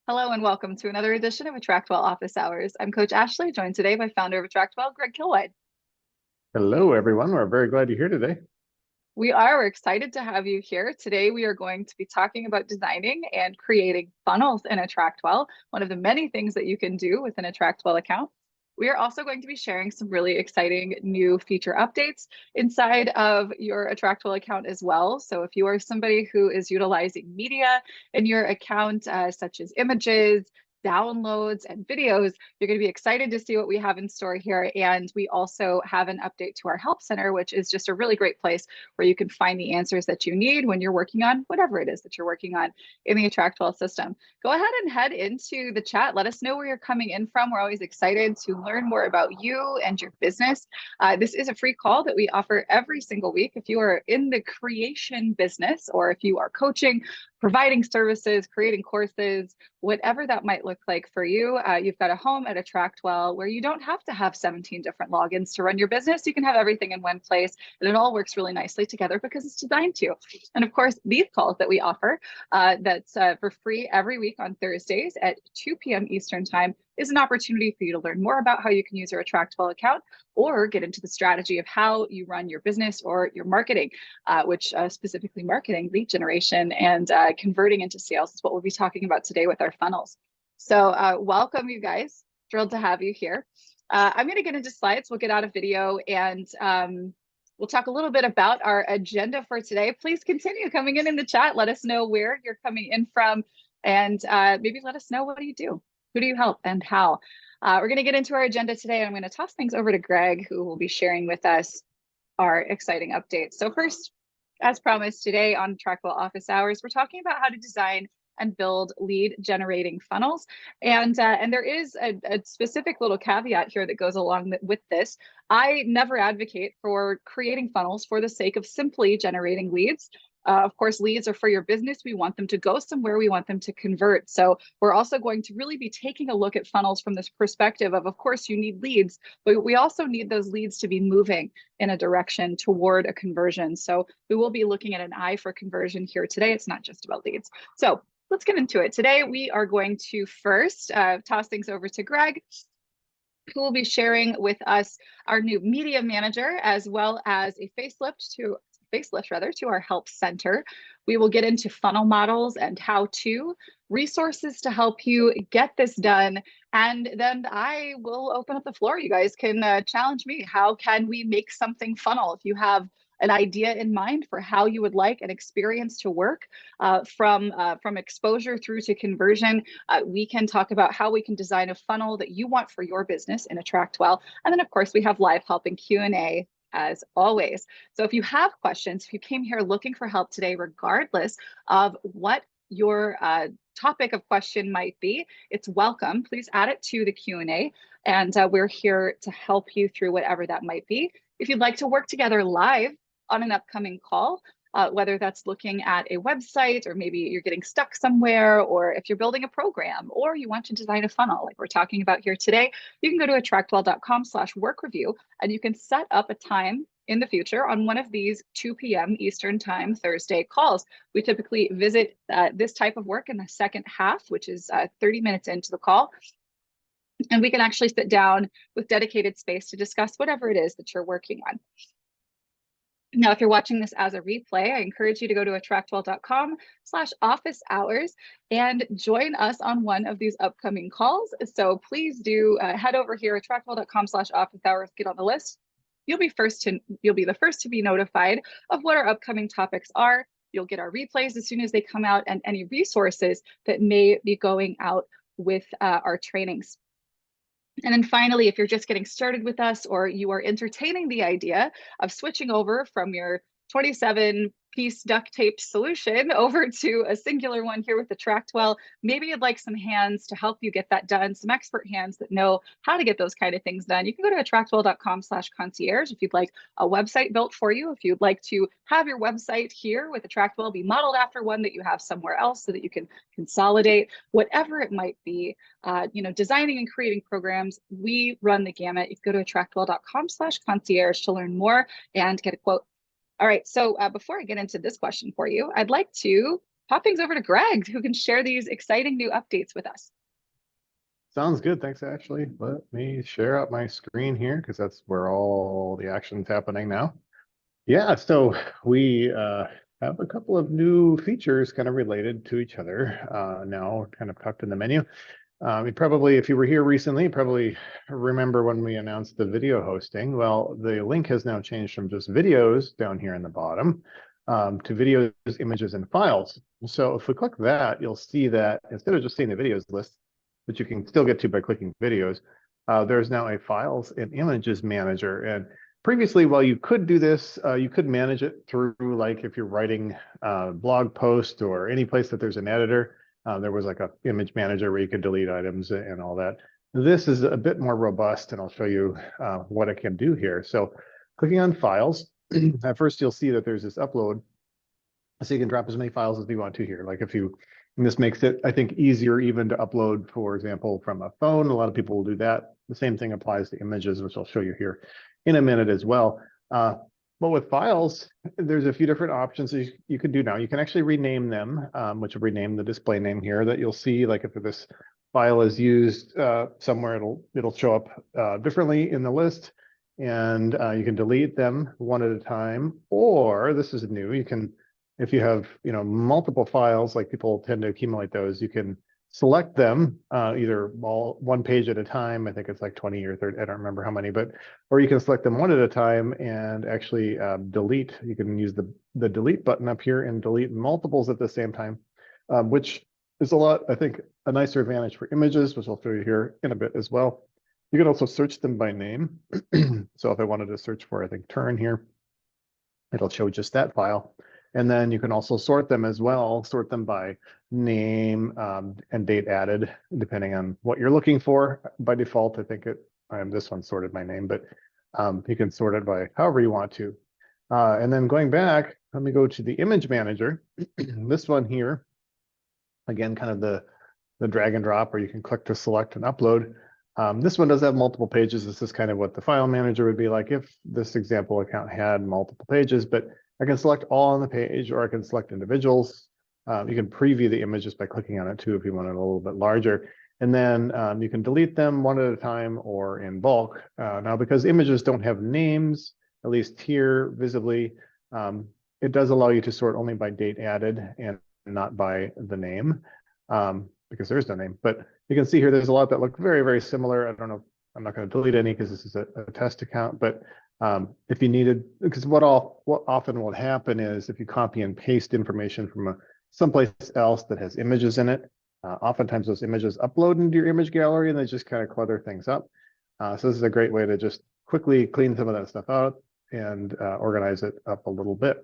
Hello and welcome to another edition of AttractWell Office Hours. I'm Coach Ashley, joined today by founder of AttractWell, Greg Kilwide. Hello, everyone. We're very glad you're here today. We're excited to have you here. Today we are going to be talking about designing and creating funnels in AttractWell, one of the many things that you can do with an AttractWell account. We are also going to be sharing some really exciting new feature updates inside of your AttractWell account as well. So if you are somebody who is utilizing media in your account, such as images, downloads, and videos, you're going to be excited to see what we have in store here. And we also have an update to our help center, which is just a really great place where you can find the answers that you need when you're working on whatever it is that you're working on in the AttractWell system. Go ahead and head into the chat. Let us know where you're coming in from. We're always excited to learn more about you and your business. This is a free call that we offer every single week. If you are in the creation business, or if you are coaching, providing services, creating courses, whatever that might look like for you, you've got a home at AttractWell where you don't have to have 17 different logins to run your business. You can have everything in one place, and it all works really nicely together because it's designed to. And of course, these calls that we offer, that's for free every week on Thursdays at 2 p.m. Eastern Time, is an opportunity for you to learn more about how you can use your AttractWell account or get into the strategy of how you run your business or your marketing, which specifically marketing, lead generation, and converting into sales is what we'll be talking about today with our funnels. So welcome, you guys. Thrilled to have you here. I'm going to get into slides. We'll get out of video and we'll talk a little bit about our agenda for today. Please continue coming in the chat. Let us know where you're coming in from, and maybe let us know, what do you do? Who do you help and how? We're going to get into our agenda today, and I'm going to toss things over to Greg, who will be sharing with us our exciting updates. So first, as promised, today on AttractWell Office Hours, we're talking about how to design and build lead generating funnels. And there is a specific little caveat here that goes along with this. I never advocate for creating funnels for the sake of simply generating leads. Of course, leads are for your business. We want them to go somewhere. We want them to convert. So we're also going to really be taking a look at funnels from this perspective of course, you need leads, but we also need those leads to be moving in a direction toward a conversion. So we will be looking at an eye for conversion here today. It's not just about leads. So let's get into it. Today, we are going to first toss things over to Greg, who will be sharing with us our new media manager, as well as a facelift to our help center. We will get into funnel models and how-to resources to help you get this done. And then I will open up the floor. You guys can challenge me. How can we make something funnel? If you have an idea in mind for how you would like an experience to work from exposure through to conversion, we can talk about how we can design a funnel that you want for your business in AttractWell. And then, of course, we have live help and Q&A as always. So if you have questions, if you came here looking for help today, regardless of what your topic of question might be, it's welcome. Please add it to the Q&A, and we're here to help you through whatever that might be. If you'd like to work together live on an upcoming call, whether that's looking at a website, or maybe you're getting stuck somewhere, or if you're building a program, or you want to design a funnel like we're talking about here today, you can go to attractwell.com/work review, and you can set up a time in the future on one of these 2 p.m. Eastern Time Thursday calls. We typically visit this type of work in the second half, which is 30 minutes into the call. And we can actually sit down with dedicated space to discuss whatever it is that you're working on. Now, if you're watching this as a replay, I encourage you to go to attractwell.com/office hours and join us on one of these upcoming calls. So please do head over here, attractwell.com/office hours, get on the list. You'll be the first to be notified of what our upcoming topics are. You'll get our replays as soon as they come out, and any resources that may be going out with our trainings. And then finally, if you're just getting started with us, or you are entertaining the idea of switching over from your 27-piece duct tape solution over to a singular one here with AttractWell, maybe you'd like some hands to help you get that done, some expert hands that know how to get those kind of things done. You can go to attractwell.com/concierge if you'd like a website built for you, if you'd like to have your website here with AttractWell be modeled after one that you have somewhere else so that you can consolidate, whatever it might be. Designing and creating programs, we run the gamut. You can go to attractwell.com/concierge to learn more and get a quote. All right, so before I get into this question for you, I'd like to pop things over to Greg, who can share these exciting new updates with us. Sounds good. Thanks, Ashley. Let me share out my screen here because that's where all the action's happening now. Yeah, so we have a couple of new features kind of related to each other now kind of tucked in the menu. You probably, if you were here recently, probably remember when we announced the video hosting. Well, the link has now changed from just videos down here in the bottom to videos, images, and files. So if we click that, you'll see that instead of just seeing the videos list, which you can still get to by clicking videos, there's now a files and images manager. And previously, while you could do this, you could manage it through, like if you're writing a blog post or any place that there's an editor, there was like a image manager where you could delete items and all that. This is a bit more robust, and I'll show you what it can do here. So clicking on files, at first you'll see that there's this upload. So you can drop as many files as you want to here. Like if you, and this makes it, I think, easier even to upload, for example, from a phone. A lot of people will do that. The same thing applies to images, which I'll show you here in a minute as well. But with files, there's a few different options you can do now. You can actually rename them, which will rename the display name here that you'll see. Like if this file is used somewhere, it'll show up differently in the list, and you can delete them one at a time. Or this is new. You can, if you have multiple files, like people tend to accumulate those, you can select them either all one page at a time. I think it's like 20 or 30, I don't remember how many, but or you can select them one at a time and actually delete. You can use the delete button up here and delete multiples at the same time, which is a lot, I think, a nicer advantage for images, which I'll show you here in a bit as well. You can also search them by name. So if I wanted to search for, I think, turn here, it'll show just that file. And then you can also sort them as well, sort them by name and date added, depending on what you're looking for. By default, I think this one sorted by name, but you can sort it by however you want to. And then going back, let me go to the image manager. This one here, again, kind of the drag and drop, or you can click to select and upload. This one does have multiple pages. This is kind of what the file manager would be like if this example account had multiple pages, but I can select all on the page, or I can select individuals. You can preview the images by clicking on it too if you want it a little bit larger. And then you can delete them one at a time or in bulk. Now, because images don't have names, at least here visibly, it does allow you to sort only by date added and not by the name, because there is no name. But you can see here there's a lot that look very, very similar. I don't know, I'm not going to delete any because this is a test account, but if you needed, because what often will happen is if you copy and paste information from someplace else that has images in it, oftentimes those images upload into your image gallery and they just kind of clutter things up. So this is a great way to just quickly clean some of that stuff out and organize it up a little bit.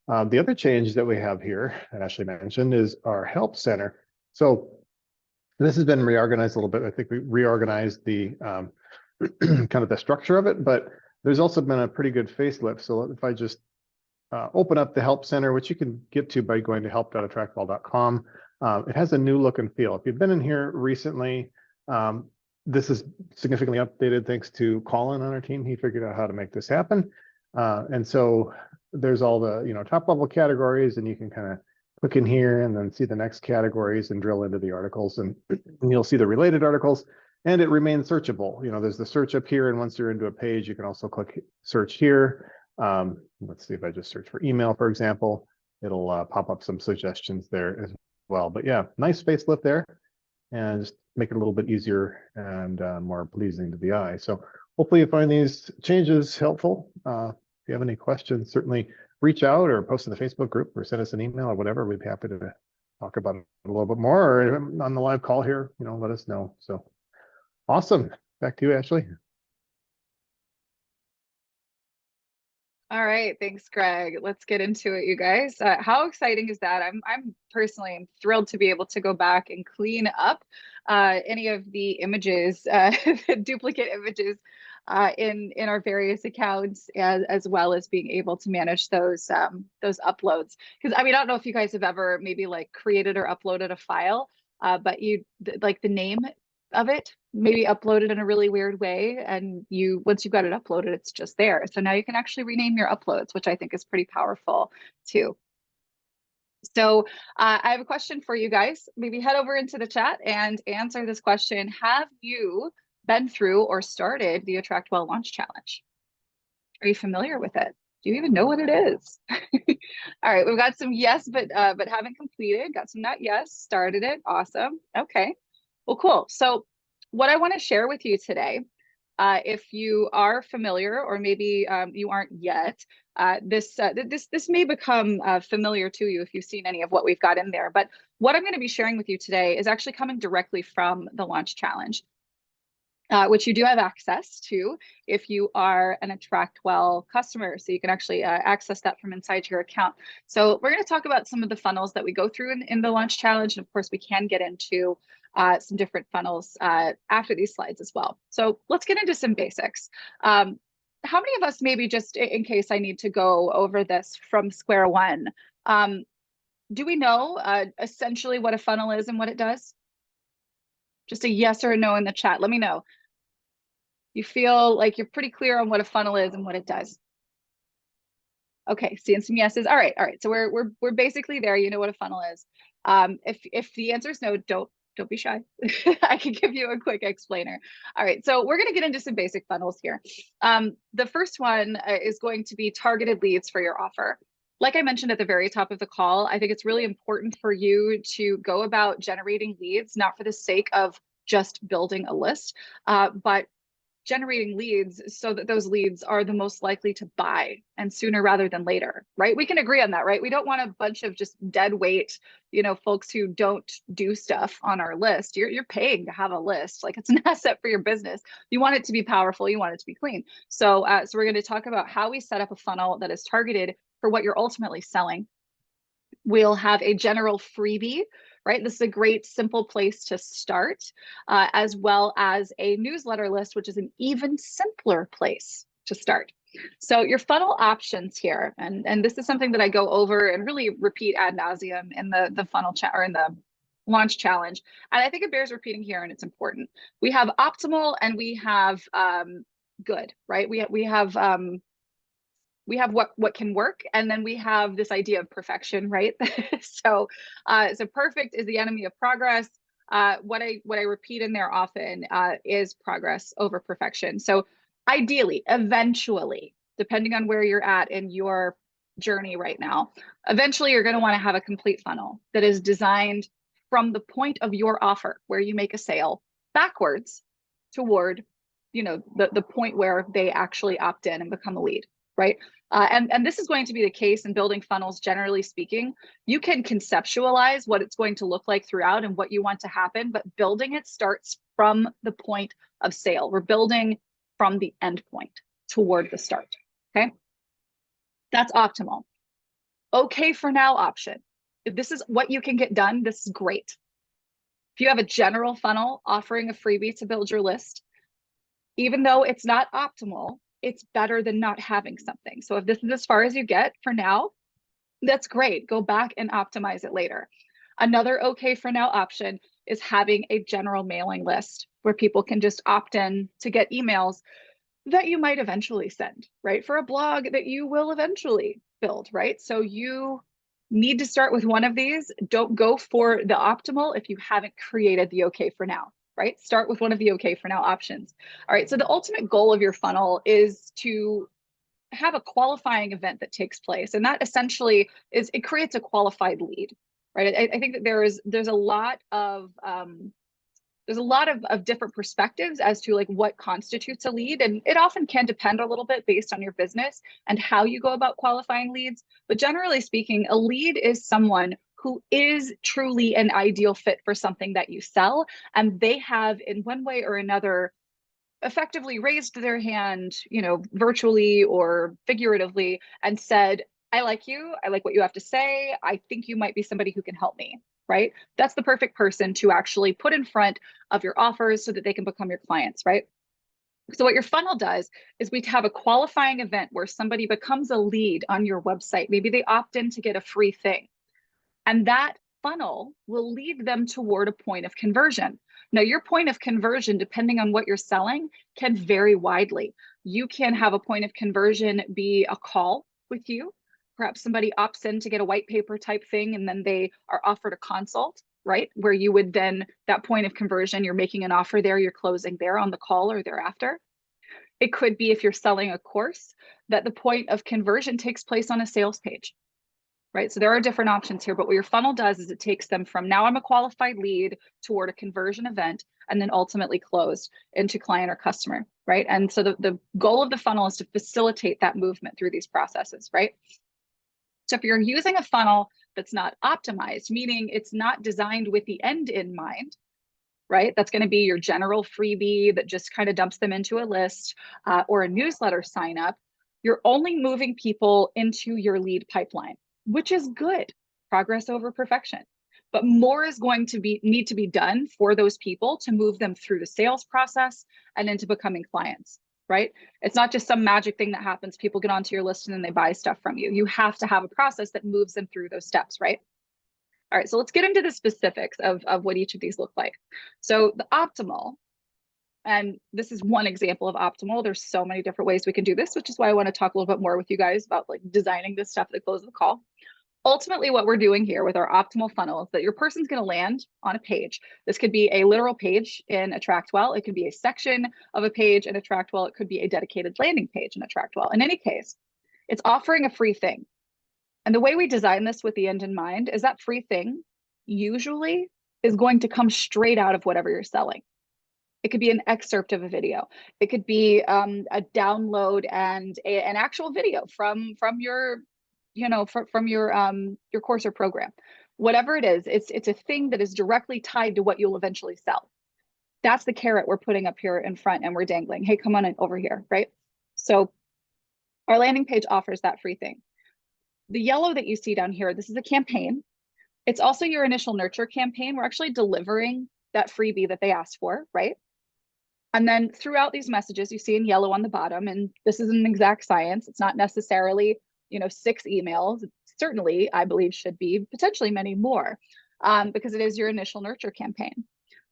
The other change that we have here that Ashley mentioned is our help center. So this has been reorganized a little bit. I think we reorganized the kind of the structure of it, but there's also been a pretty good facelift. So if I just open up the Help Center, which you can get to by going to help.attractwell.com, it has a new look and feel. If you've been in here recently, this is significantly updated thanks to Colin on our team. He figured out how to make this happen. And so there's all the top level categories, and you can kind of click in here and then see the next categories and drill into the articles, and you'll see the related articles. And it remains searchable. There's the search up here, and once you're into a page, you can also click search here. Let's see if I just search for email, for example, it'll pop up some suggestions there as well. But yeah, nice facelift there, and just make it a little bit easier and more pleasing to the eye. So hopefully you find these changes helpful. If you have any questions, certainly reach out or post in the Facebook group or send us an email or whatever. We'd be happy to talk about it a little bit more, or on the live call here, let us know. So awesome. Back to you, Ashley. All right, thanks, Greg. Let's get into it, you guys. How exciting is that? I'm personally thrilled to be able to go back and clean up any of the images, duplicate images in our various accounts, as well as being able to manage those uploads. Because I don't know if you guys have ever maybe like created or uploaded a file, but you like the name of it maybe uploaded in a really weird way, and once you've got it uploaded, it's just there. So now you can actually rename your uploads, which I think is pretty powerful too. So I have a question for you guys. Maybe head over into the chat and answer this question. Have you been through or started the AttractWell Launch Challenge? Are you familiar with it? Do you even know what it is? All right, we've got some yes, but haven't completed. Got some not yes, started it. Awesome. Okay. Well, cool. So what I want to share with you today, if you are familiar or maybe you aren't yet, this may become familiar to you if you've seen any of what we've got in there. But what I'm going to be sharing with you today is actually coming directly from the Launch Challenge. Which you do have access to if you are an AttractWell customer. So you can actually access that from inside your account. So we're going to talk about some of the funnels that we go through in the Launch Challenge. And of course, we can get into some different funnels after these slides as well. So let's get into some basics. How many of us, maybe just in case I need to go over this from square one, do we know essentially what a funnel is and what it does? Just a yes or a no in the chat. Let me know. You feel like you're pretty clear on what a funnel is and what it does. Okay, seeing some yeses. All right. So we're basically there. You know what a funnel is. If the answer is no, don't be shy. I can give you a quick explainer. All right, so we're going to get into some basic funnels here. The first one is going to be targeted leads for your offer. Like I mentioned at the very top of the call, I think it's really important for you to go about generating leads, not for the sake of just building a list, but generating leads so that those leads are the most likely to buy and sooner rather than later, right? We can agree on that, right? We don't want a bunch of just dead weight, folks who don't do stuff on our list. You're paying to have a list. Like, it's an asset for your business. You want it to be powerful. You want it to be clean. So we're going to talk about how we set up a funnel that is targeted for what you're ultimately selling. We'll have a general freebie, right? This is a great, simple place to start, as well as a newsletter list, which is an even simpler place to start. So your funnel options here, and this is something that I go over and really repeat ad nauseum in the funnel chat or in the launch challenge. And I think it bears repeating here, and it's important. We have optimal and we have good, right? We have what can work, and then we have this idea of perfection, right? So perfect is the enemy of progress. What I repeat in there often is progress over perfection. So ideally, eventually, depending on where you're at in your journey right now, eventually you're going to want to have a complete funnel that is designed from the point of your offer where you make a sale backwards toward the point where they actually opt in and become a lead, right? And this is going to be the case in building funnels, generally speaking. You can conceptualize what it's going to look like throughout and what you want to happen, but building it starts from the point of sale. We're building from the end point toward the start, okay? That's optimal. Okay for now option. If this is what you can get done, this is great. If you have a general funnel offering a freebie to build your list, even though it's not optimal, it's better than not having something. So if this is as far as you get for now, that's great. Go back and optimize it later. Another okay for now option is having a general mailing list where people can just opt in to get emails that you might eventually send, right? For a blog that you will eventually build, right? So you need to start with one of these. Don't go for the optimal if you haven't created the okay for now, right? Start with one of the okay for now options. All right, so the ultimate goal of your funnel is to have a qualifying event that takes place. And that essentially is, it creates a qualified lead, right? I think that there's a lot of different perspectives as to like what constitutes a lead. And it often can depend a little bit based on your business and how you go about qualifying leads. But generally speaking, a lead is someone who is truly an ideal fit for something that you sell. And they have, in one way or another, effectively raised their hand, virtually or figuratively, and said, I like you. I like what you have to say. I think you might be somebody who can help me, right? That's the perfect person to actually put in front of your offers so that they can become your clients, right? So what your funnel does is we have a qualifying event where somebody becomes a lead on your website. Maybe they opt in to get a free thing. And that funnel will lead them toward a point of conversion. Now, your point of conversion, depending on what you're selling, can vary widely. You can have a point of conversion be a call with you, Perhaps somebody opts in to get a white paper type thing, and then they are offered a consult, right? Where you would then, that point of conversion, you're making an offer there, you're closing there on the call or thereafter. It could be, if you're selling a course, that the point of conversion takes place on a sales page, right? So there are different options here, but what your funnel does is it takes them from now I'm a qualified lead toward a conversion event, and then ultimately closed into client or customer, right? And so the goal of the funnel is to facilitate that movement through these processes, right? So if you're using a funnel that's not optimized, meaning it's not designed with the end in mind, right? That's going to be your general freebie that just kind of dumps them into a list, or a newsletter sign up. You're only moving people into your lead pipeline, which is good, progress over perfection. But more is going to need to be done for those people to move them through the sales process and into becoming clients, right? It's not just some magic thing that happens. People get onto your list and then they buy stuff from you. You have to have a process that moves them through those steps, right? All right, so let's get into the specifics of what each of these look like. So the optimal, and this is one example of optimal. There's so many different ways we can do this, which is why I want to talk a little bit more with you guys about like designing this stuff at the close of the call. Ultimately, what we're doing here with our optimal funnel is that your person's going to land on a page. This could be a literal page in AttractWell. It could be a section of a page in AttractWell. It could be a dedicated landing page in AttractWell. In any case, it's offering a free thing. And the way we design this with the end in mind is that free thing usually is going to come straight out of whatever you're selling. It could be an excerpt of a video. It could be a download and an actual video from your, from your course or program. Whatever it is, it's a thing that is directly tied to what you'll eventually sell. That's the carrot we're putting up here in front and we're dangling. Hey, come on in over here, right? So our landing page offers that free thing. The yellow that you see down here, this is a campaign. It's also your initial nurture campaign. We're actually delivering that freebie that they asked for, right? And then throughout these messages, you see in yellow on the bottom, and this is an exact science. It's not necessarily, 6 emails. It certainly, I believe, should be potentially many more, because it is your initial nurture campaign.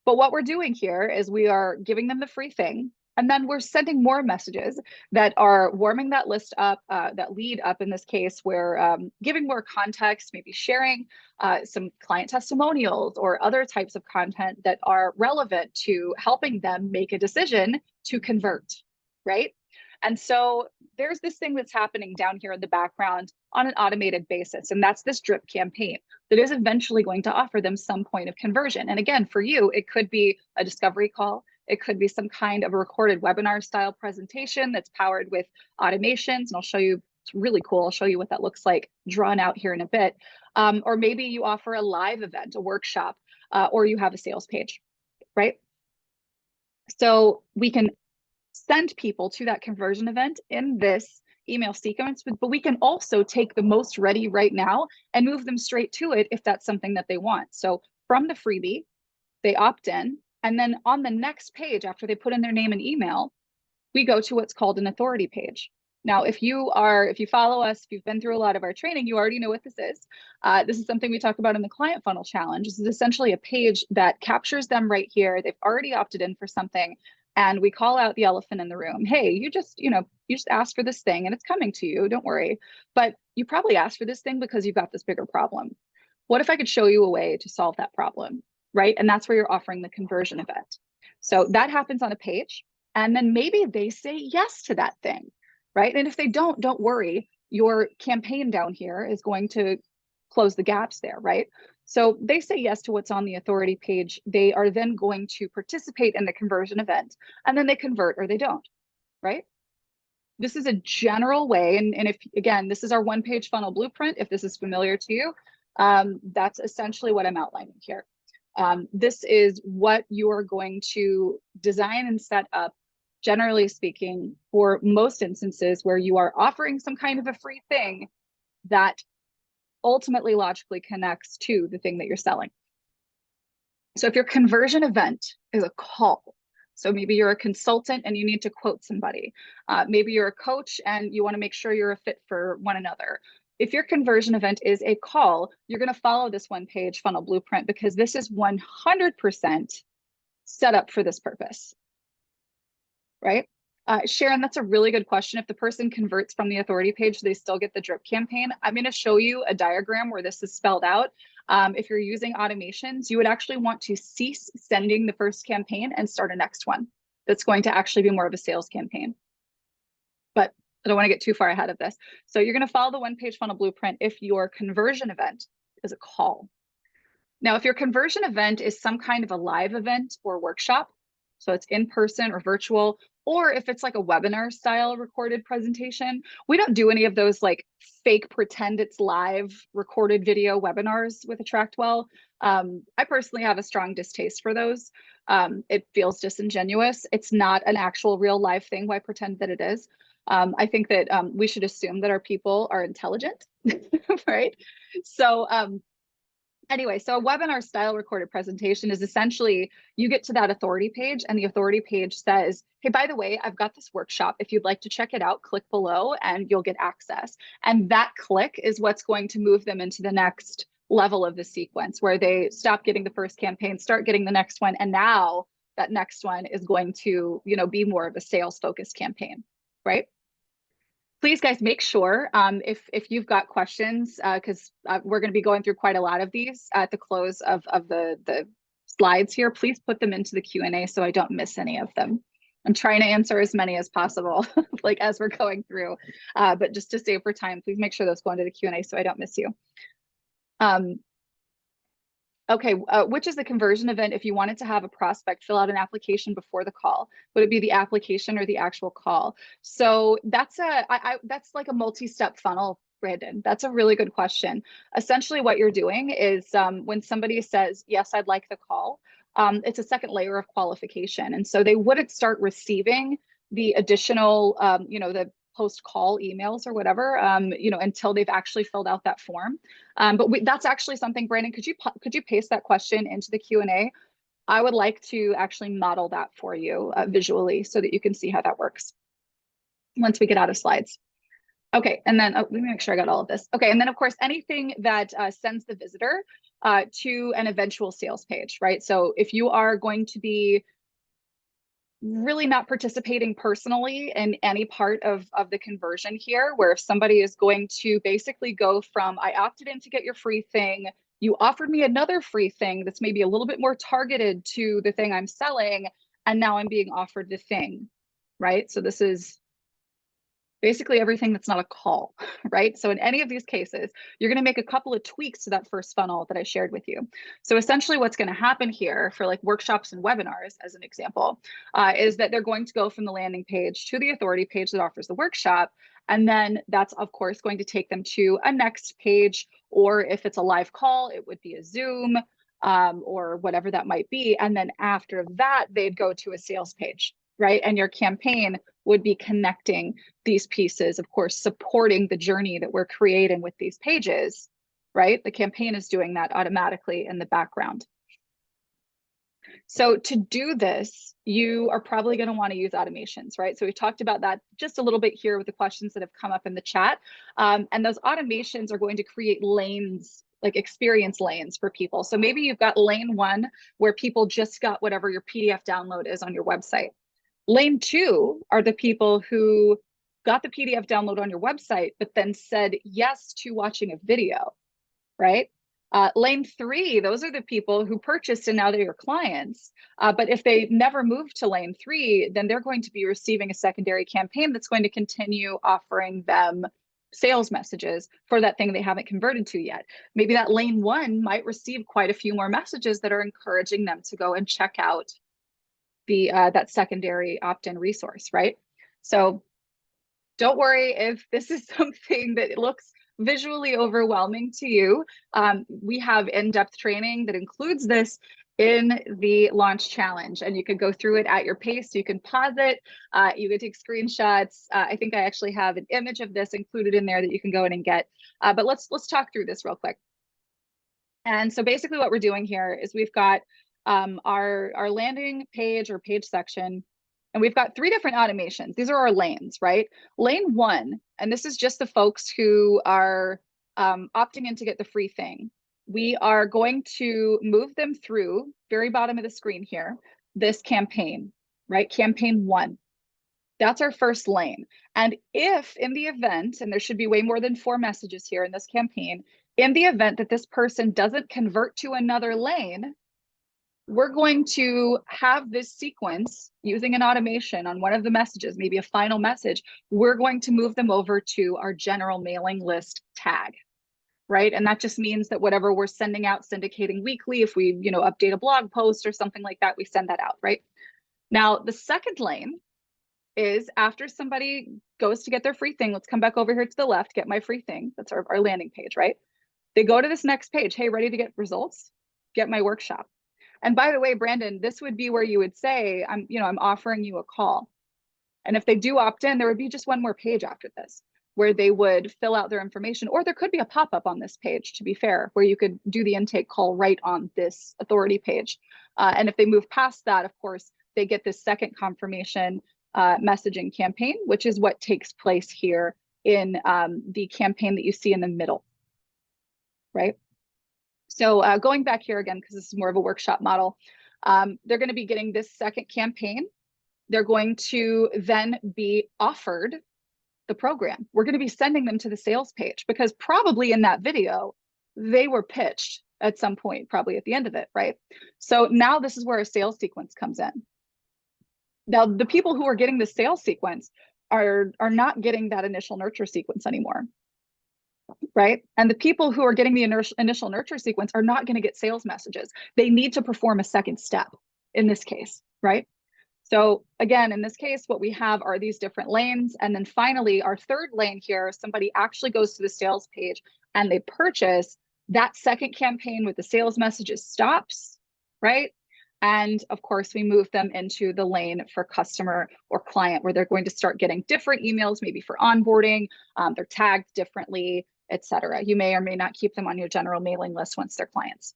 But what we're doing here is we are giving them the free thing, and then we're sending more messages that are warming that list up, that lead up in this case. We're giving more context, maybe sharing some client testimonials or other types of content that are relevant to helping them make a decision to convert, right? And so there's this thing that's happening down here in the background on an automated basis, and that's this drip campaign that is eventually going to offer them some point of conversion. And again, for you, it could be a discovery call. It could be some kind of a recorded webinar style presentation that's powered with automations. And I'll show you, it's really cool. I'll show you what that looks like drawn out here in a bit. Or maybe you offer a live event, a workshop, or you have a sales page, right? So we can send people to that conversion event in this email sequence, but we can also take the most ready right now and move them straight to it if that's something that they want. So from the freebie, they opt in, and then on the next page, after they put in their name and email, we go to what's called an authority page. Now, if you follow us, if you've been through a lot of our training, you already know what this is. This is something we talk about in the Client Funnel Challenge. This is essentially a page that captures them right here. They've already opted in for something, and we call out the elephant in the room. Hey, you just asked for this thing and it's coming to you, don't worry. But you probably asked for this thing because you've got this bigger problem. What if I could show you a way to solve that problem, right? And that's where you're offering the conversion event. So that happens on a page, and then maybe they say yes to that thing, right? And if they don't worry, your campaign down here is going to close the gaps there, right? So they say yes to what's on the authority page. They are then going to participate in the conversion event, and then they convert or they don't, right? This is a general way. And if, again, this is our one-page funnel blueprint, if this is familiar to you, that's essentially what I'm outlining here. This is what you are going to design and set up, generally speaking, for most instances where you are offering some kind of a free thing that ultimately logically connects to the thing that you're selling. So if your conversion event is a call, so maybe you're a consultant and you need to quote somebody, maybe you're a coach and you want to make sure you're a fit for one another. If your conversion event is a call, you're going to follow this one-page funnel blueprint, because this is 100% set up for this purpose, right? Sharon, that's a really good question. If the person converts from the authority page, they still get the drip campaign. I'm going to show you a diagram where this is spelled out. If you're using automations, you would actually want to cease sending the first campaign and start a next one. That's going to actually be more of a sales campaign. But I don't want to get too far ahead of this. So you're going to follow the one-page funnel blueprint if your conversion event is a call. Now, if your conversion event is some kind of a live event or workshop, so it's in person or virtual, or if it's like a webinar style recorded presentation, we don't do any of those like fake pretend it's live recorded video webinars with AttractWell. I personally have a strong distaste for those. It feels disingenuous. It's not an actual real live thing. Why pretend that it is? I think that we should assume that our people are intelligent, right? So anyway, so a webinar style recorded presentation is essentially you get to that authority page and the authority page says, hey, by the way, I've got this workshop. If you'd like to check it out, click below and you'll get access. And that click is what's going to move them into the next level of the sequence where they stop getting the first campaign, start getting the next one. And now that next one is going to, be more of a sales focused campaign, right? Please, guys, make sure if you've got questions, because we're going to be going through quite a lot of these at the close of the slides here. Please put them into the Q&A so I don't miss any of them. I'm trying to answer as many as possible, like as we're going through. But just to save for time, please make sure those go into the Q&A so I don't miss you. Okay, which is the conversion event if you wanted to have a prospect fill out an application before the call? Would it be the application or the actual call? So that's that's like a multi-step funnel, Brandon. That's a really good question. Essentially what you're doing is when somebody says, yes, I'd like the call, it's a second layer of qualification. And so they wouldn't start receiving the additional, the post-call emails or whatever, until they've actually filled out that form. But that's actually something, Brandon, could you paste that question into the Q&A? I would like to actually model that for you visually so that you can see how that works once we get out of slides. Okay, and then let me make sure I got all of this. Okay, and then of course, anything that sends the visitor to an eventual sales page, right? So if you are going to be really not participating personally in any part of the conversion here, where if somebody is going to basically go from, I opted in to get your free thing, you offered me another free thing that's maybe a little bit more targeted to the thing I'm selling, and now I'm being offered the thing, right? So this is basically everything that's not a call, right? So in any of these cases, you're going to make a couple of tweaks to that first funnel that I shared with you. So essentially what's going to happen here for like workshops and webinars, as an example, is that they're going to go from the landing page to the authority page that offers the workshop. And then that's, of course, going to take them to a next page, or if it's a live call, it would be a Zoom or whatever that might be. And then after that, they'd go to a sales page, right? And your campaign would be connecting these pieces, of course, supporting the journey that we're creating with these pages, right? The campaign is doing that automatically in the background. So to do this, you are probably going to want to use automations, right? So we talked about that just a little bit here with the questions that have come up in the chat. And those automations are going to create lanes, like experience lanes for people. So maybe you've got lane 1 where people just got whatever your PDF download is on your website. Lane 2 are the people who got the PDF download on your website, but then said yes to watching a video, right? Lane 3, those are the people who purchased and now they're your clients. But if they never move to lane 3, then they're going to be receiving a secondary campaign that's going to continue offering them sales messages for that thing they haven't converted to yet. Maybe that lane 1 might receive quite a few more messages that are encouraging them to go and check out that secondary opt-in resource, right? So don't worry if this is something that looks visually overwhelming to you. We have in-depth training that includes this in the launch challenge, and you can go through it at your pace. You can pause it, you can take screenshots. I think I actually have an image of this included in there that you can go in and get. But let's talk through this real quick. And so basically what we're doing here is we've got our landing page or page section, and we've got 3 different automations. These are our lanes, right? Lane 1, and this is just the folks who are opting in to get the free thing. We are going to move them through, very bottom of the screen here, this campaign, right? Campaign 1. That's our first lane. And if in the event, and there should be way more than 4 messages here in this campaign, in the event that this person doesn't convert to another lane, we're going to have this sequence using an automation on one of the messages, maybe a final message. We're going to move them over to our general mailing list tag, right? And that just means that whatever we're sending out, syndicating weekly, if we, update a blog post or something like that, we send that out, right? Now, the second lane is after somebody goes to get their free thing. Let's come back over here to the left, get my free thing. That's our landing page, right? They go to this next page. Hey, ready to get results? Get my workshop. And by the way, Brandon, this would be where you would say, I'm offering you a call. And if they do opt in, there would be just one more page after this where they would fill out their information, or there could be a pop-up on this page, to be fair, where you could do the intake call right on this authority page. And if they move past that, of course, they get this second confirmation messaging campaign, which is what takes place here in the campaign that you see in the middle, right? So going back here again, because this is more of a workshop model, they're going to be getting this second campaign. They're going to then be offered the program. We're going to be sending them to the sales page because probably in that video, they were pitched at some point, probably at the end of it, right? So now this is where a sales sequence comes in. Now, the people who are getting the sales sequence are not getting that initial nurture sequence anymore, right? And the people who are getting the initial nurture sequence are not going to get sales messages. They need to perform a second step in this case, right? So again, in this case, what we have are these different lanes. And then finally, our third lane here, somebody actually goes to the sales page and they purchase. That second campaign with the sales messages stops, right? And of course, we move them into the lane for customer or client, where they're going to start getting different emails, maybe for onboarding, they're tagged differently, etc. You may or may not keep them on your general mailing list once they're clients.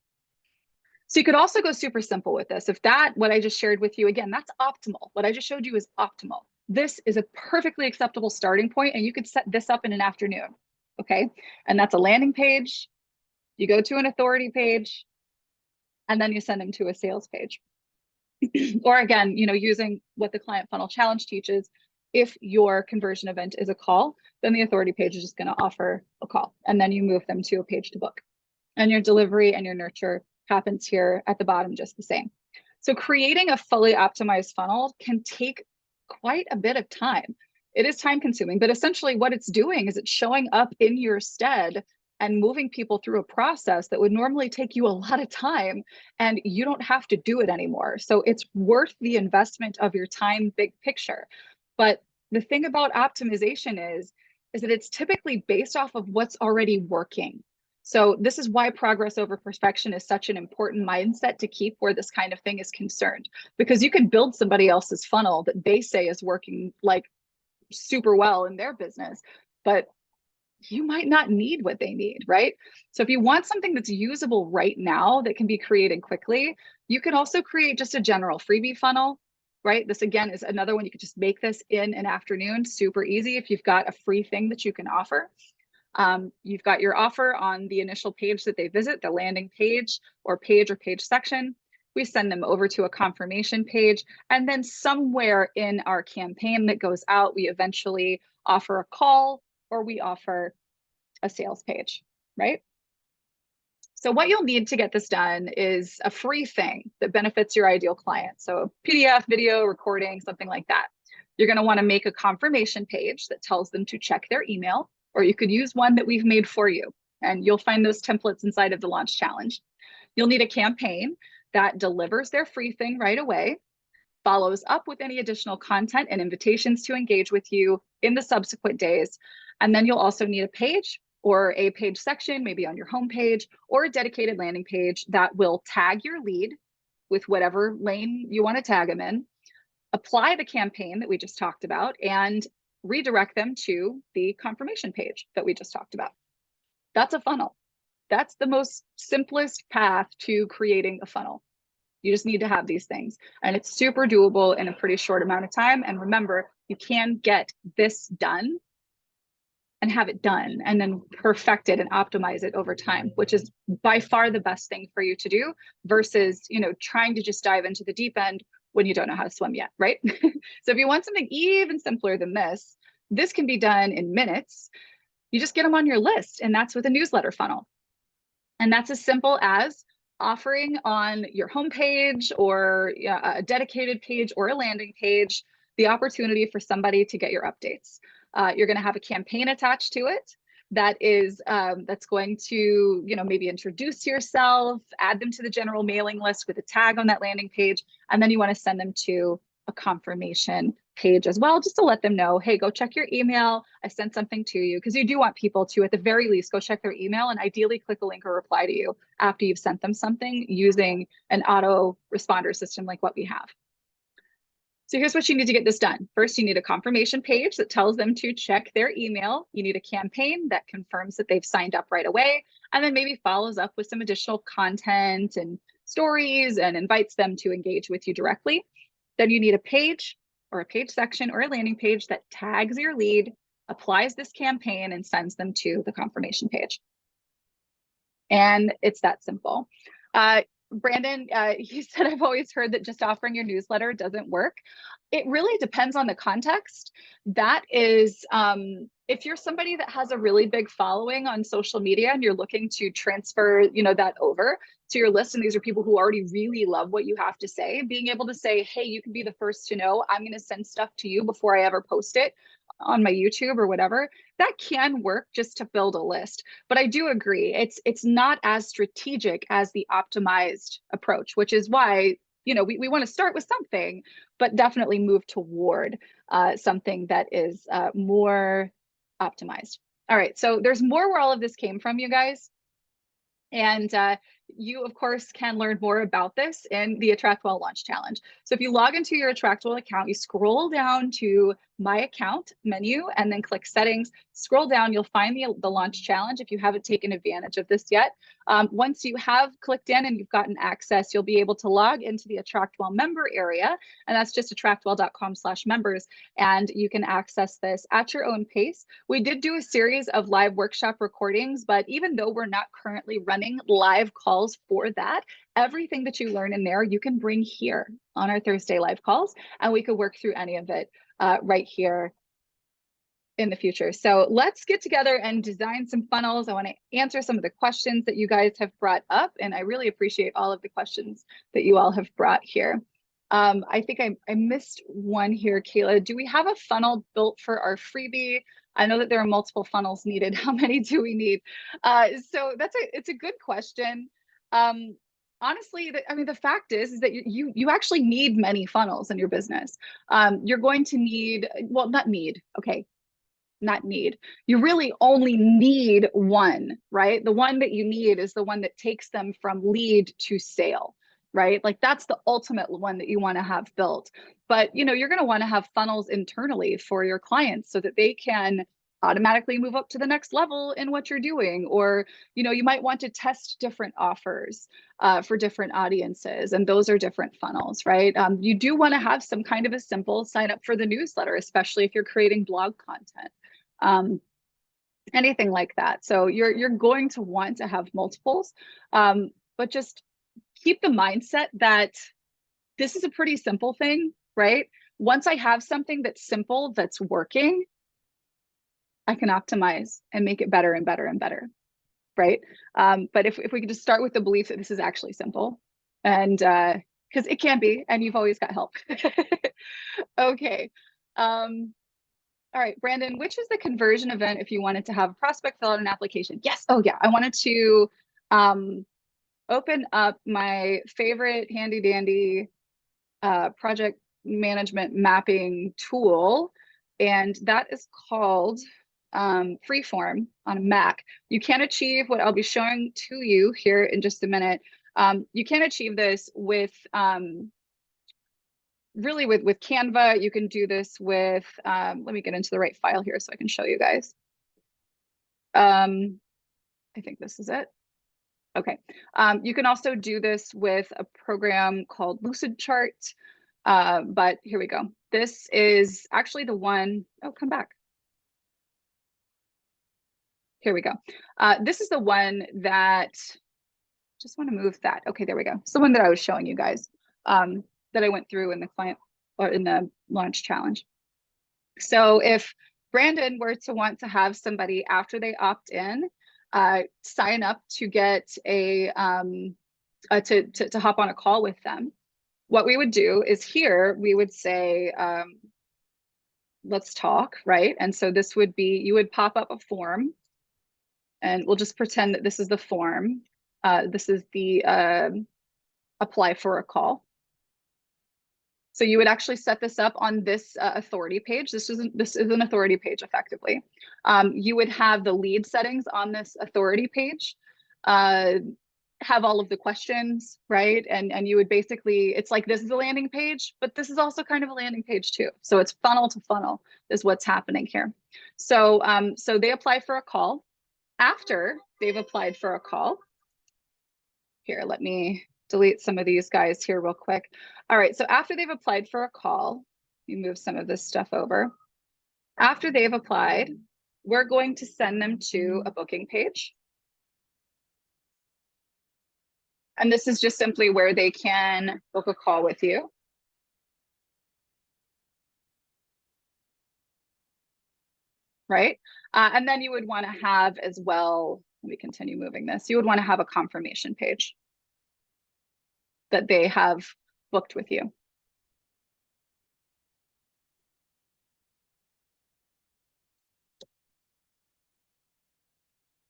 So you could also go super simple with this. If what I just shared with you, again, that's optimal. What I just showed you is optimal. This is a perfectly acceptable starting point, and you could set this up in an afternoon, okay? And that's a landing page. You go to an authority page, and then you send them to a sales page. Or again, using what the Client Funnel Challenge teaches, if your conversion event is a call, then the authority page is just going to offer a call, and then you move them to a page to book. And your delivery and your nurture happens here at the bottom just the same. So creating a fully optimized funnel can take quite a bit of time. It is time consuming, but essentially what it's doing is it's showing up in your stead and moving people through a process that would normally take you a lot of time, and you don't have to do it anymore. So it's worth the investment of your time, big picture. But the thing about optimization is that it's typically based off of what's already working. So this is why progress over perfection is such an important mindset to keep where this kind of thing is concerned, because you can build somebody else's funnel that they say is working like super well in their business, but you might not need what they need, right? So if you want something that's usable right now that can be created quickly, you can also create just a general freebie funnel, right? This again is another one. You could just make this in an afternoon, super easy if you've got a free thing that you can offer. You've got your offer on the initial page that they visit, the landing page or page section. We send them over to a confirmation page. And then somewhere in our campaign that goes out, we eventually offer a call or we offer a sales page, right? So what you'll need to get this done is a free thing that benefits your ideal client. So a PDF, video, recording, something like that. You're going to want to make a confirmation page that tells them to check their email, or you could use one that we've made for you. And you'll find those templates inside of the Launch Challenge. You'll need a campaign that delivers their free thing right away, follows up with any additional content and invitations to engage with you in the subsequent days. And then you'll also need a page or a page section, maybe on your homepage, or a dedicated landing page that will tag your lead with whatever lane you want to tag them in, apply the campaign that we just talked about, and redirect them to the confirmation page that we just talked about. That's a funnel. That's the most simplest path to creating a funnel. You just need to have these things, and it's super doable in a pretty short amount of time. And remember, you can get this done and have it done and then perfect it and optimize it over time, which is by far the best thing for you to do versus, trying to just dive into the deep end when you don't know how to swim yet, right? So if you want something even simpler than this can be done in minutes. You just get them on your list, and that's with a newsletter funnel. And that's as simple as offering on your homepage or a dedicated page or a landing page the opportunity for somebody to get your updates. You're going to have a campaign attached to it that is that's going to maybe introduce yourself, add them to the general mailing list with a tag on that landing page, and then you want to send them to a confirmation page as well, just to let them know, hey, go check your email. I sent something to you, because you do want people to, at the very least, go check their email and ideally click a link or reply to you after you've sent them something using an auto responder system like what we have. So here's what you need to get this done. First, you need a confirmation page that tells them to check their email. You need a campaign that confirms that they've signed up right away, and then maybe follows up with some additional content and stories and invites them to engage with you directly. Then you need a page or a page section or a landing page that tags your lead, applies this campaign, and sends them to the confirmation page. And it's that simple. Brandon, he said, I've always heard that just offering your newsletter doesn't work. It really depends on the context. That is, if you're somebody that has a really big following on social media and you're looking to transfer, that over to your list, and these are people who already really love what you have to say, being able to say, hey, you can be the first to know, I'm going to send stuff to you before I ever post it on my YouTube or whatever, that can work just to build a list. But I do agree, it's not as strategic as the optimized approach, which is why we want to start with something, but definitely move toward something that is more optimized. All right, so there's more where all of this came from, you guys. And you, of course, can learn more about this in the AttractWell Launch Challenge. So if you log into your AttractWell account, you scroll down to My Account menu and then click Settings. Scroll down, you'll find the Launch Challenge if you haven't taken advantage of this yet. Once you have clicked in and you've gotten access, you'll be able to log into the AttractWell member area, and that's just attractwell.com/members, and you can access this at your own pace. We did do a series of live workshop recordings, but even though we're not currently running live calls for that, everything that you learn in there, you can bring here on our Thursday live calls, and we could work through any of it right here in the future. So let's get together and design some funnels. I want to answer some of the questions that you guys have brought up, and I really appreciate all of the questions that you all have brought here. I think I missed one here, Kayla. Do we have a funnel built for our freebie? I know that there are multiple funnels needed. How many do we need? So it's a good question. Honestly, the fact is that you actually need many funnels in your business. You're going to need, well, not need, okay, not need. You really only need one, right? The one that you need is the one that takes them from lead to sale, right? Like that's the ultimate one that you want to have built. But you're going to want to have funnels internally for your clients so that they can automatically move up to the next level in what you're doing. Or you might want to test different offers for different audiences, and those are different funnels, right? You do want to have some kind of a simple sign up for the newsletter, especially if you're creating blog content. Anything like that. So you're going to want to have multiples, but just keep the mindset that this is a pretty simple thing, right? Once I have something that's simple, that's working, I can optimize and make it better and better and better, right? But if we could just start with the belief that this is actually simple, and because it can be, and you've always got help. Okay. All right, Brandon, which is the conversion event if you wanted to have a prospect fill out an application? Yes. Oh, yeah. I wanted to open up my favorite handy dandy project management mapping tool, and that is called Freeform on a Mac. You can achieve what I'll be showing to you here in just a minute. You can achieve this with really with Canva. You can do this with, let me get into the right file here so I can show you guys. I think this is it. Okay. You can also do this with a program called Lucidchart. But here we go. This is actually the one, oh, come back. Here we go. This is the one that, just want to move that. Okay, there we go. It's the one that I was showing you guys. that I went through in the client or in the launch challenge. So if Brandon were to want to have somebody after they opt in, sign up to get to hop on a call with them, what we would do is here we would say, let's talk, right? And so this would be, you would pop up a form, and we'll just pretend that this is the form. This is the apply for a call. So you would actually set this up on this authority page. This is an authority page effectively. You would have the lead settings on this authority page, have all of the questions, right? And you would basically, it's like this is a landing page, but this is also kind of a landing page too. So it's funnel to funnel is what's happening here. So, so they apply for a call. After they've applied for a call, here, let me delete some of these guys here real quick. All right, so after they've applied for a call, you move some of this stuff over. After they've applied, we're going to send them to a booking page. And this is just simply where they can book a call with you. Right? And then you would want to have as well, let me continue moving this, you would want to have a confirmation page that they have booked with you.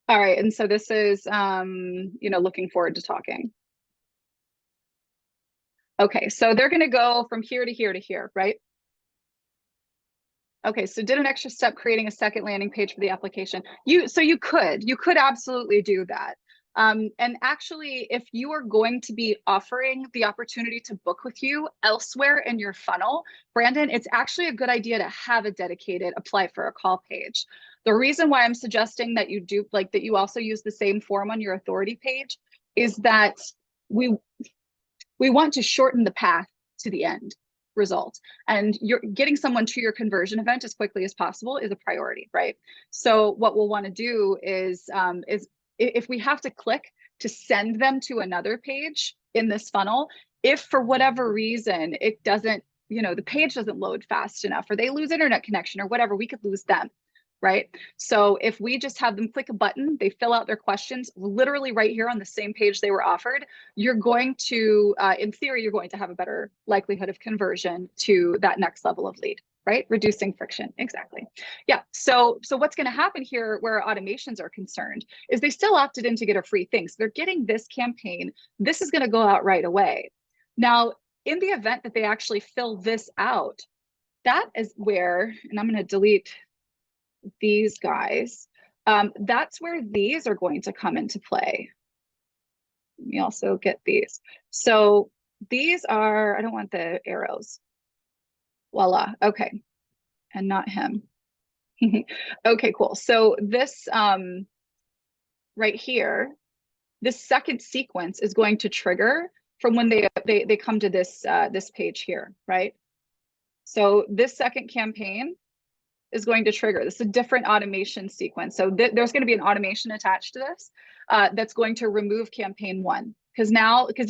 All right, and so this is, looking forward to talking. Okay, so they're going to go from here to here to here, right? Okay, so did an extra step creating a second landing page for the application. You could absolutely do that. And actually, if you are going to be offering the opportunity to book with you elsewhere in your funnel, Brandon, it's actually a good idea to have a dedicated apply for a call page. The reason why I'm suggesting that you do that you also use the same form on your authority page is that we want to shorten the path to the end result, and you're getting someone to your conversion event as quickly as possible is a priority, right? So what we'll want to do is if we have to click to send them to another page in this funnel, if for whatever reason it doesn't, the page doesn't load fast enough, or they lose internet connection or whatever, we could lose them. Right? So if we just have them click a button, they fill out their questions literally right here on the same page they were offered, you're going to, in theory, you're going to have a better likelihood of conversion to that next level of lead, right? Reducing friction, exactly. Yeah, so what's gonna happen here where automations are concerned is they still opted in to get a free thing. So they're getting this campaign, this is gonna go out right away. Now, in the event that they actually fill this out, that is where, and I'm gonna delete these guys, that's where these are going to come into play. Let me also get these. So these are, I don't want the arrows. Voila, okay. And not him. Okay, cool. So this right here, this second sequence is going to trigger from when they come to this this page here, right? So this second campaign is going to trigger. This is a different automation sequence. So there's going to be an automation attached to this that's going to remove campaign one. Because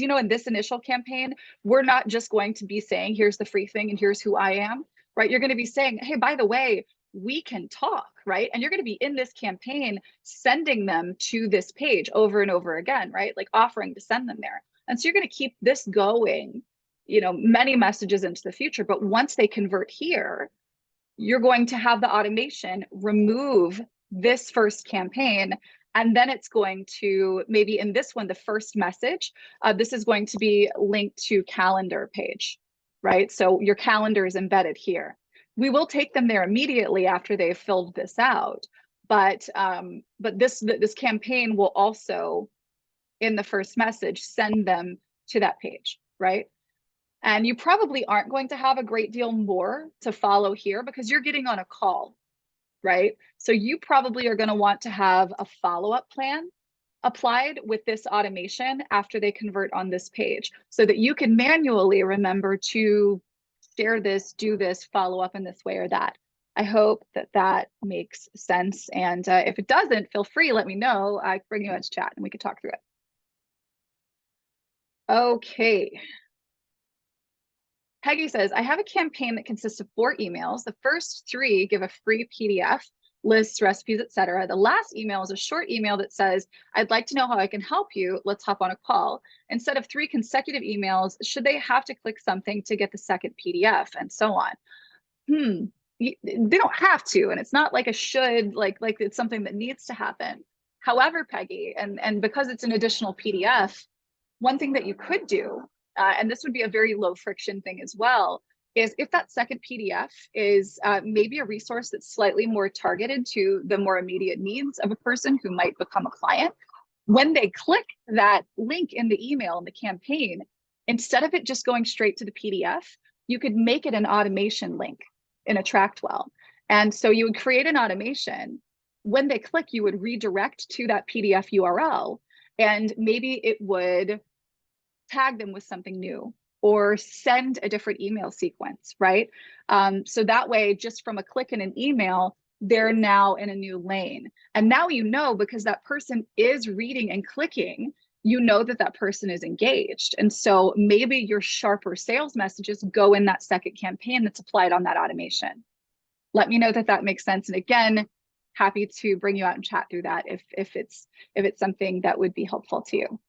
in this initial campaign, we're not just going to be saying, here's the free thing and here's who I am, right? You're going to be saying, hey, by the way, we can talk, right? And you're going to be in this campaign sending them to this page over and over again, right? Like offering to send them there. And so you're going to keep this going, many messages into the future. But once they convert here, you're going to have the automation remove this first campaign, and then it's going to, maybe in this one, the first message, this is going to be linked to calendar page, right? So your calendar is embedded here. We will take them there immediately after they've filled this out, but this campaign will also, in the first message, send them to that page, right? And you probably aren't going to have a great deal more to follow here because you're getting on a call, right? So you probably are going to want to have a follow-up plan applied with this automation after they convert on this page so that you can manually remember to share this, do this, follow up in this way or that. I hope that makes sense. And if it doesn't, feel free, let me know. I can bring you into chat and we can talk through it. Okay. Peggy says, I have a campaign that consists of 4 emails. The first 3 give a free PDF, lists, recipes, etc. The last email is a short email that says, I'd like to know how I can help you. Let's hop on a call. Instead of 3 consecutive emails, should they have to click something to get the second PDF and so on? They don't have to, and it's not like a should, like it's something that needs to happen. However, Peggy, and because it's an additional PDF, one thing that you could do, and this would be a very low friction thing as well, is if that second PDF is maybe a resource that's slightly more targeted to the more immediate needs of a person who might become a client, when they click that link in the email in the campaign, instead of it just going straight to the PDF, you could make it an automation link in AttractWell. And so you would create an automation. When they click, you would redirect to that PDF URL, and maybe it would tag them with something new or send a different email sequence, right? So that way, just from a click in an email, they're now in a new lane. And now you know, because that person is reading and clicking, you know that that person is engaged. And so maybe your sharper sales messages go in that second campaign that's applied on that automation. Let me know that that makes sense. And again, happy to bring you out and chat through that if it's something that would be helpful to you.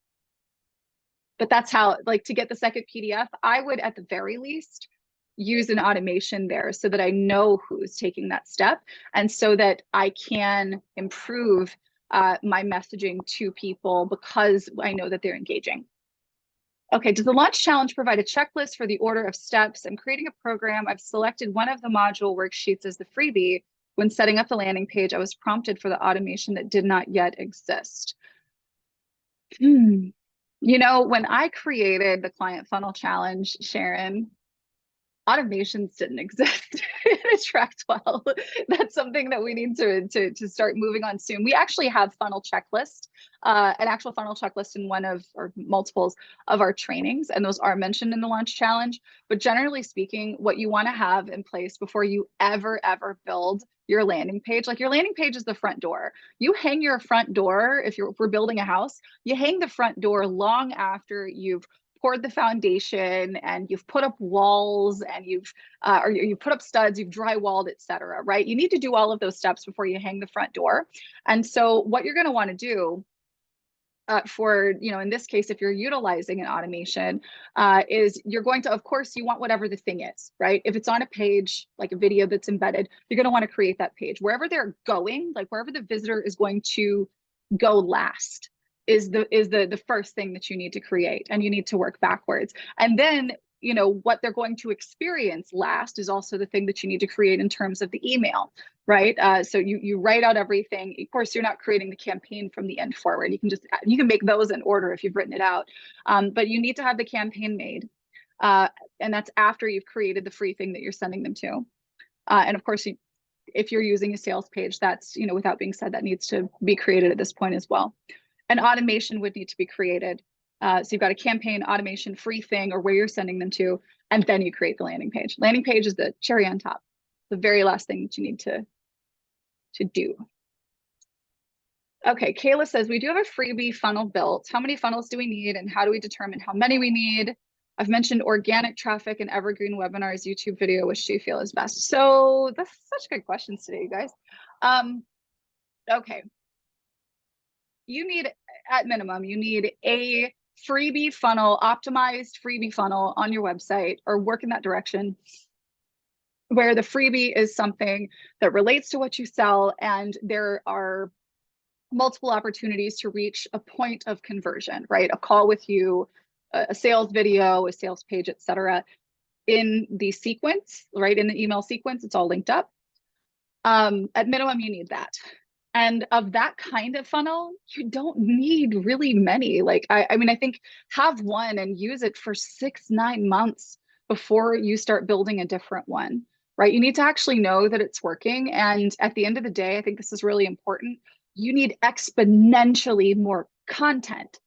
But that's how, like, to get the second PDF, I would at the very least use an automation there so that I know who's taking that step and so that I can improve my messaging to people because I know that they're engaging. Okay, does the launch challenge provide a checklist for the order of steps? I'm creating a program. I've selected one of the module worksheets as the freebie. When setting up the landing page, I was prompted for the automation that did not yet exist. You know, when I created the client funnel challenge, Sharon, automations didn't exist in AttractWell. That's something that we need to start moving on soon. We actually have funnel checklist, an actual funnel checklist in one of or multiples of our trainings, and those are mentioned in the launch challenge. But generally speaking, what you want to have in place before you ever build your landing page, like your landing page is the front door. You hang your front door, if we're building a house, you hang the front door long after you've poured the foundation and you've put up walls and you've put up studs, you've drywalled, etc. Right? You need to do all of those steps before you hang the front door. And so what you're going to want to do for, you know, in this case, if you're utilizing an automation, is you're going to, of course, you want whatever the thing is, right? If it's on a page, like a video that's embedded, you're going to want to create that page. Wherever they're going, like wherever the visitor is going to go last, is the first thing that you need to create, and you need to work backwards. And then, you know, what they're going to experience last is also the thing that you need to create in terms of the email, right? So you write out everything. Of course, you're not creating the campaign from the end forward. You can make those in order if you've written it out, but you need to have the campaign made, and that's after you've created the free thing that you're sending them to. And of course, if you're using a sales page, that's, you know, without being said, that needs to be created at this point as well. An automation would need to be created. So you've got a campaign, automation, free thing, or where you're sending them to, and then you create the landing page. Landing page is the cherry on top, the very last thing that you need to do. Okay, Kayla says, we do have a freebie funnel built. How many funnels do we need, and how do we determine how many we need? I've mentioned organic traffic and evergreen webinars, YouTube video. Which do you feel is best? So that's such good questions today, you guys. Okay. You need, at minimum, you need a freebie funnel, optimized freebie funnel on your website, or work in that direction, where the freebie is something that relates to what you sell, and there are multiple opportunities to reach a point of conversion, right? A call with you, a sales video, a sales page, etc. In the sequence, right? In the email sequence, it's all linked up. At minimum, you need that. And of that kind of funnel, you don't need really many. Like, I mean, I think have one and use it for 6-9 months before you start building a different one, right? You need to actually know that it's working. And at the end of the day, I think this is really important. You need exponentially more content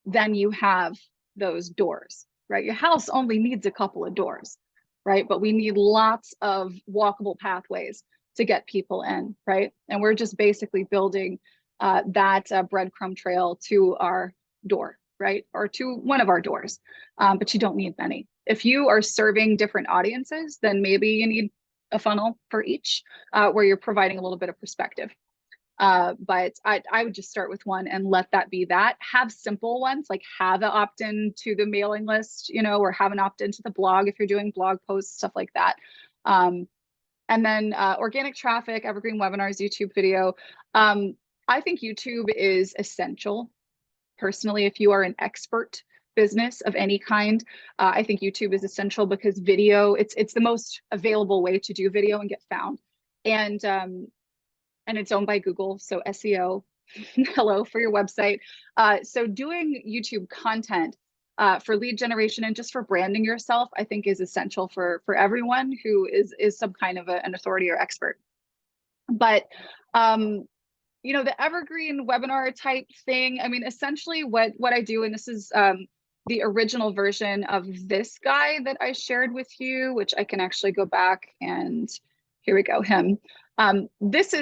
than you have those doors, right? Your house only needs a couple of doors, right? But we need lots of walkable pathways to get people in, right? And we're just basically building that breadcrumb trail to our door, right? Or to one of our doors, but you don't need many. If you are serving different audiences, then maybe you need a funnel for each, where you're providing a little bit of perspective. But I would just start with one and let that be that. Have simple ones, like have an opt-in to the mailing list, or have an opt-in to the blog if you're doing blog posts, stuff like that. And then organic traffic, evergreen webinars, YouTube video. I think YouTube is essential. Personally, if you are an expert business of any kind, I think YouTube is essential because video, it's the most available way to do video and get found. And it's owned by Google, so SEO, hello for your website. So doing YouTube content for lead generation and just for branding yourself, I think is essential for everyone who is some kind of an authority or expert. But the evergreen webinar type thing, I mean, essentially what I do, and this is the original version of this guy that I shared with you, which I can actually go back and here we go, him. This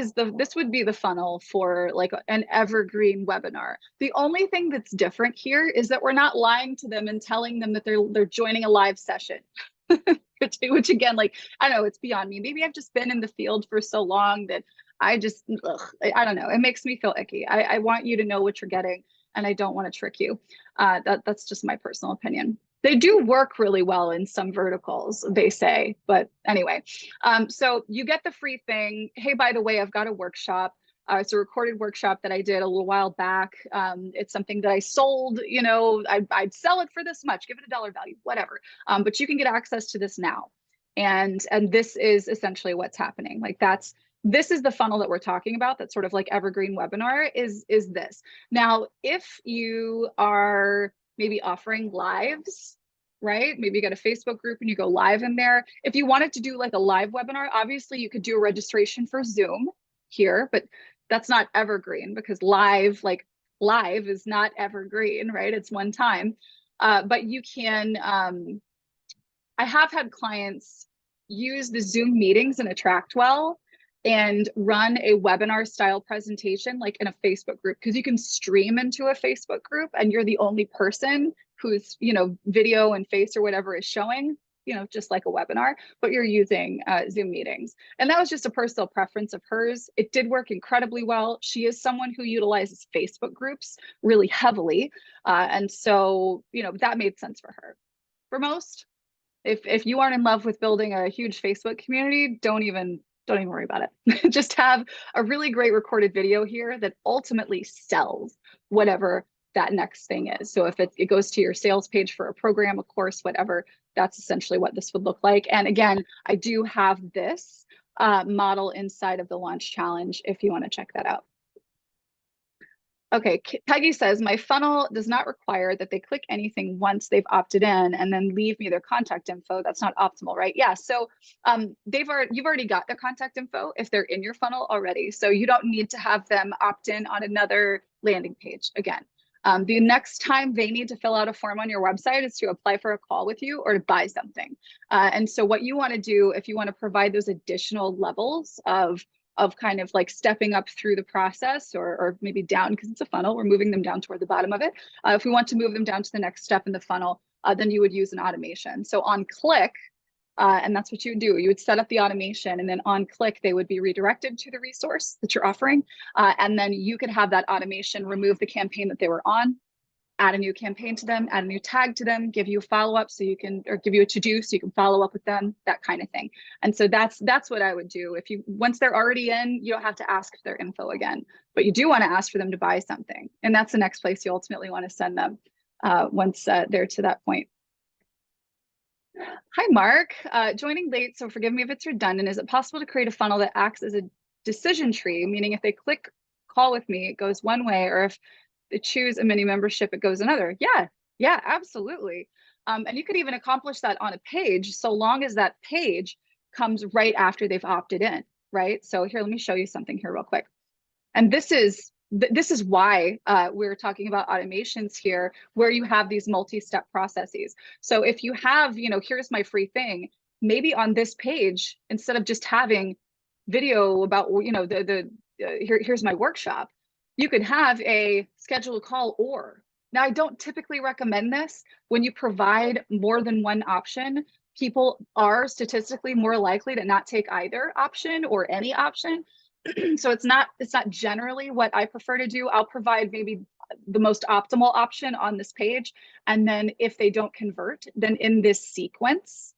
would be the funnel for like an evergreen webinar. The only thing that's different here is that we're not lying to them and telling them that they're joining a live session. which again, like, I don't know, it's beyond me. Maybe I've just been in the field for so long that I just, I don't know. It makes me feel icky. I want you to know what you're getting, and I don't want to trick you. That's just my personal opinion. They do work really well in some verticals, they say, but anyway. So you get the free thing. Hey, by the way, I've got a workshop. It's a recorded workshop that I did a little while back. It's something that I sold, I'd sell it for this much, give it $1 value, whatever. But you can get access to this now. And this is essentially what's happening. Like this is the funnel that we're talking about. That's sort of like evergreen webinar is this. Now, if you are maybe offering lives, right? Maybe you got a Facebook group and you go live in there. If you wanted to do like a live webinar, obviously you could do a registration for Zoom here, but that's not evergreen because live is not evergreen, right? It's one time. But you can, I have had clients use the Zoom meetings in AttractWell and run a webinar style presentation like in a Facebook group, because you can stream into a Facebook group and you're the only person whose video and face or whatever is showing, just like a webinar, but you're using Zoom meetings. And that was just a personal preference of hers. It did work incredibly well. She is someone who utilizes Facebook groups really heavily. And so, that made sense for her. For most, if you aren't in love with building a huge Facebook community, don't even worry about it. Just have a really great recorded video here that ultimately sells whatever that next thing is. So if it goes to your sales page for a program, a course, whatever, that's essentially what this would look like. And again, I do have this model inside of the launch challenge if you want to check that out. Okay, Peggy says, my funnel does not require that they click anything once they've opted in and then leave me their contact info. That's not optimal, right? Yeah, so you've already got their contact info if they're in your funnel already. So you don't need to have them opt in on another landing page again. The next time they need to fill out a form on your website is to apply for a call with you or to buy something. And so what you want to do, if you want to provide those additional levels of kind of like stepping up through the process or maybe down, because it's a funnel, we're moving them down toward the bottom of it. If we want to move them down to the next step in the funnel, then you would use an automation. So on click, and that's what you would do. You would set up the automation, and then on click, they would be redirected to the resource that you're offering. And then you could have that automation remove the campaign that they were on, add a new campaign to them, add a new tag to them, give you a follow-up so you can, or give you a to-do so you can follow up with them, that kind of thing. And so that's what I would do. Once they're already in, you don't have to ask for their info again, but you do want to ask for them to buy something. And that's the next place you ultimately want to send them once they're to that point. Hi, Mark. Joining late, so forgive me if it's redundant. Is it possible to create a funnel that acts as a decision tree, meaning if they click call with me, it goes one way, or if they choose a mini membership, it goes another? Yeah, absolutely. And you could even accomplish that on a page, so long as that page comes right after they've opted in, right? So here, let me show you something here real quick. And this is why we're talking about automations here, where you have these multi-step processes. So if you have, here's my free thing, maybe on this page, instead of just having video about, here's my workshop, you could have a schedule a call or, Now, I don't typically recommend this. When you provide more than one option, people are statistically more likely to not take either option or any option. So it's not generally what I prefer to do. I'll provide maybe the most optimal option on this page. And then if they don't convert, then in this sequence,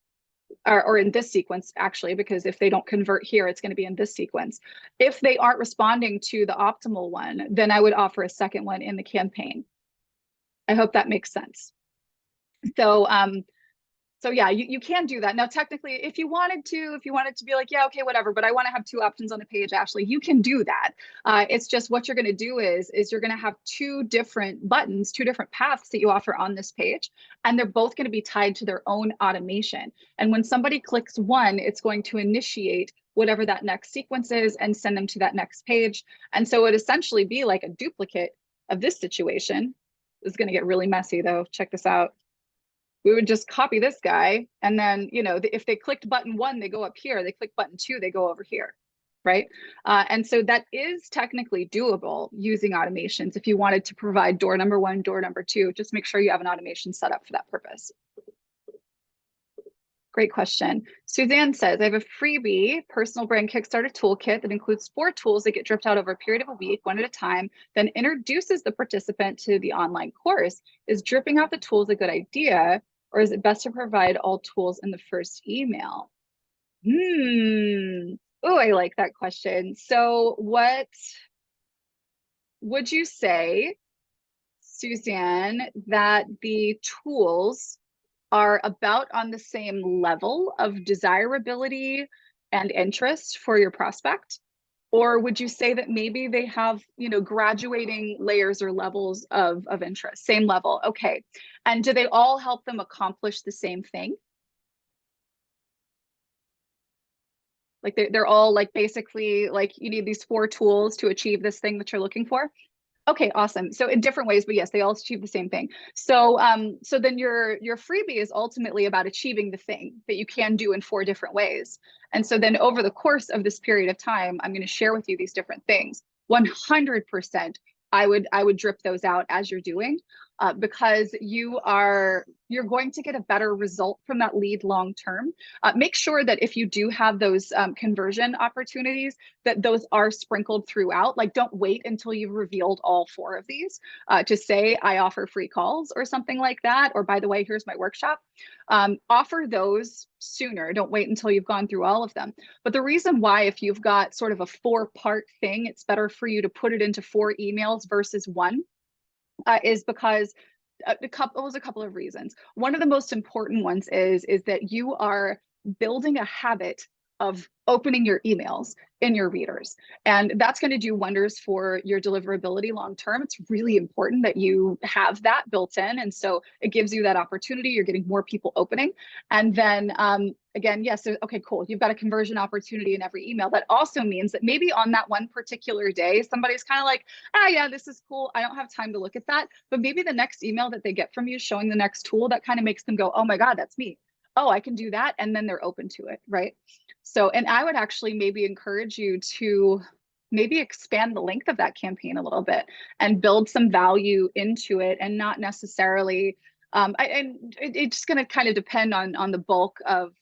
or in this sequence actually, because if they don't convert here, it's going to be in this sequence. If they aren't responding to the optimal one, then I would offer a second one in the campaign. I hope that makes sense. So so yeah, you can do that. Now, technically, if you wanted to be like, yeah, okay, whatever, but I want to have two options on the page, Ashley, you can do that. It's just what you're going to do is you're going to have two different buttons, two different paths that you offer on this page, and they're both going to be tied to their own automation. And when somebody clicks one, it's going to initiate whatever that next sequence is and send them to that next page. And so it would essentially be like a duplicate of this situation. This is going to get really messy though. Check this out. We would just copy this guy. And then, if they clicked button one, they go up here. They click button two, they go over here, right? And so that is technically doable using automations. If you wanted to provide door number one, door number two, just make sure you have an automation set up for that purpose. Great question. Suzanne says, I have a freebie personal brand Kickstarter toolkit that includes 4 tools that get dripped out over a period of a week, one at a time, then introduces the participant to the online course. Is dripping out the tools a good idea, or is it best to provide all tools in the first email? Oh, I like that question. So what would you say, Suzanne, that the tools are about on the same level of desirability and interest for your prospect? Or would you say that maybe they have, graduating layers or levels of interest, same level? Okay. And do they all help them accomplish the same thing? Like they're all like basically like you need these 4 tools to achieve this thing that you're looking for? Okay, awesome. So in different ways, but yes, they all achieve the same thing. So so then your freebie is ultimately about achieving the thing that you can do in 4 different ways. And so then over the course of this period of time, I'm going to share with you these different things. 100%, I would drip those out as you're doing, because you're going to get a better result from that lead long term. Make sure that if you do have those conversion opportunities, that those are sprinkled throughout. Like, don't wait until you've revealed all 4 of these to say, I offer free calls or something like that. Or by the way, here's my workshop. Offer those sooner. Don't wait until you've gone through all of them. But the reason why, if you've got sort of a 4-part thing, it's better for you to put it into 4 emails versus 1, is because a couple of reasons. One of the most important ones is that you are building a habit of opening your emails in your readers. And that's going to do wonders for your deliverability long term. It's really important that you have that built in. And so it gives you that opportunity. You're getting more people opening. And then again, yes, okay, cool. You've got a conversion opportunity in every email. That also means that maybe on that one particular day, somebody's kind of like, yeah, this is cool. I don't have time to look at that. But maybe the next email that they get from you showing the next tool, that kind of makes them go, oh my God, that's me. Oh, I can do that. And then they're open to it, right? So, and I would actually maybe encourage you to maybe expand the length of that campaign a little bit and build some value into it, and not necessarily, and it's just going to kind of depend on the bulk of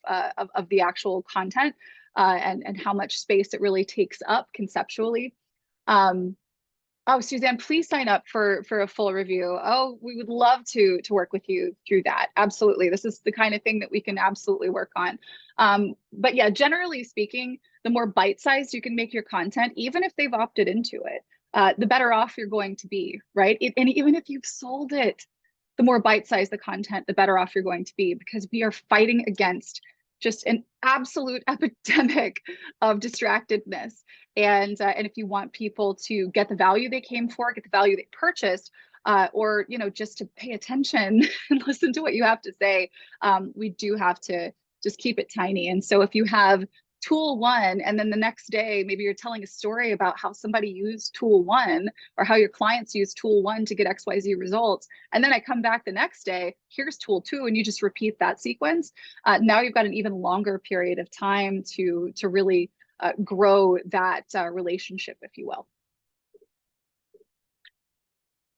the actual content, and how much space it really takes up conceptually. Oh, Suzanne, please sign up for a full review. Oh, we would love to work with you through that. Absolutely. This is the kind of thing that we can absolutely work on. But yeah, generally speaking, the more bite-sized you can make your content, even if they've opted into it, the better off you're going to be, right? And even if you've sold it, the more bite-sized the content, the better off you're going to be, because we are fighting against just an absolute epidemic of distractedness. And if you want people to get the value they came for, get the value they purchased, or just to pay attention and listen to what you have to say, we do have to just keep it tiny. And so if you have tool 1, and then the next day maybe you're telling a story about how somebody used tool 1, or how your clients use tool 1 to get XYZ results, and then I come back the next day, here's tool 2, and you just repeat that sequence, now you've got an even longer period of time to really grow that relationship, if you will.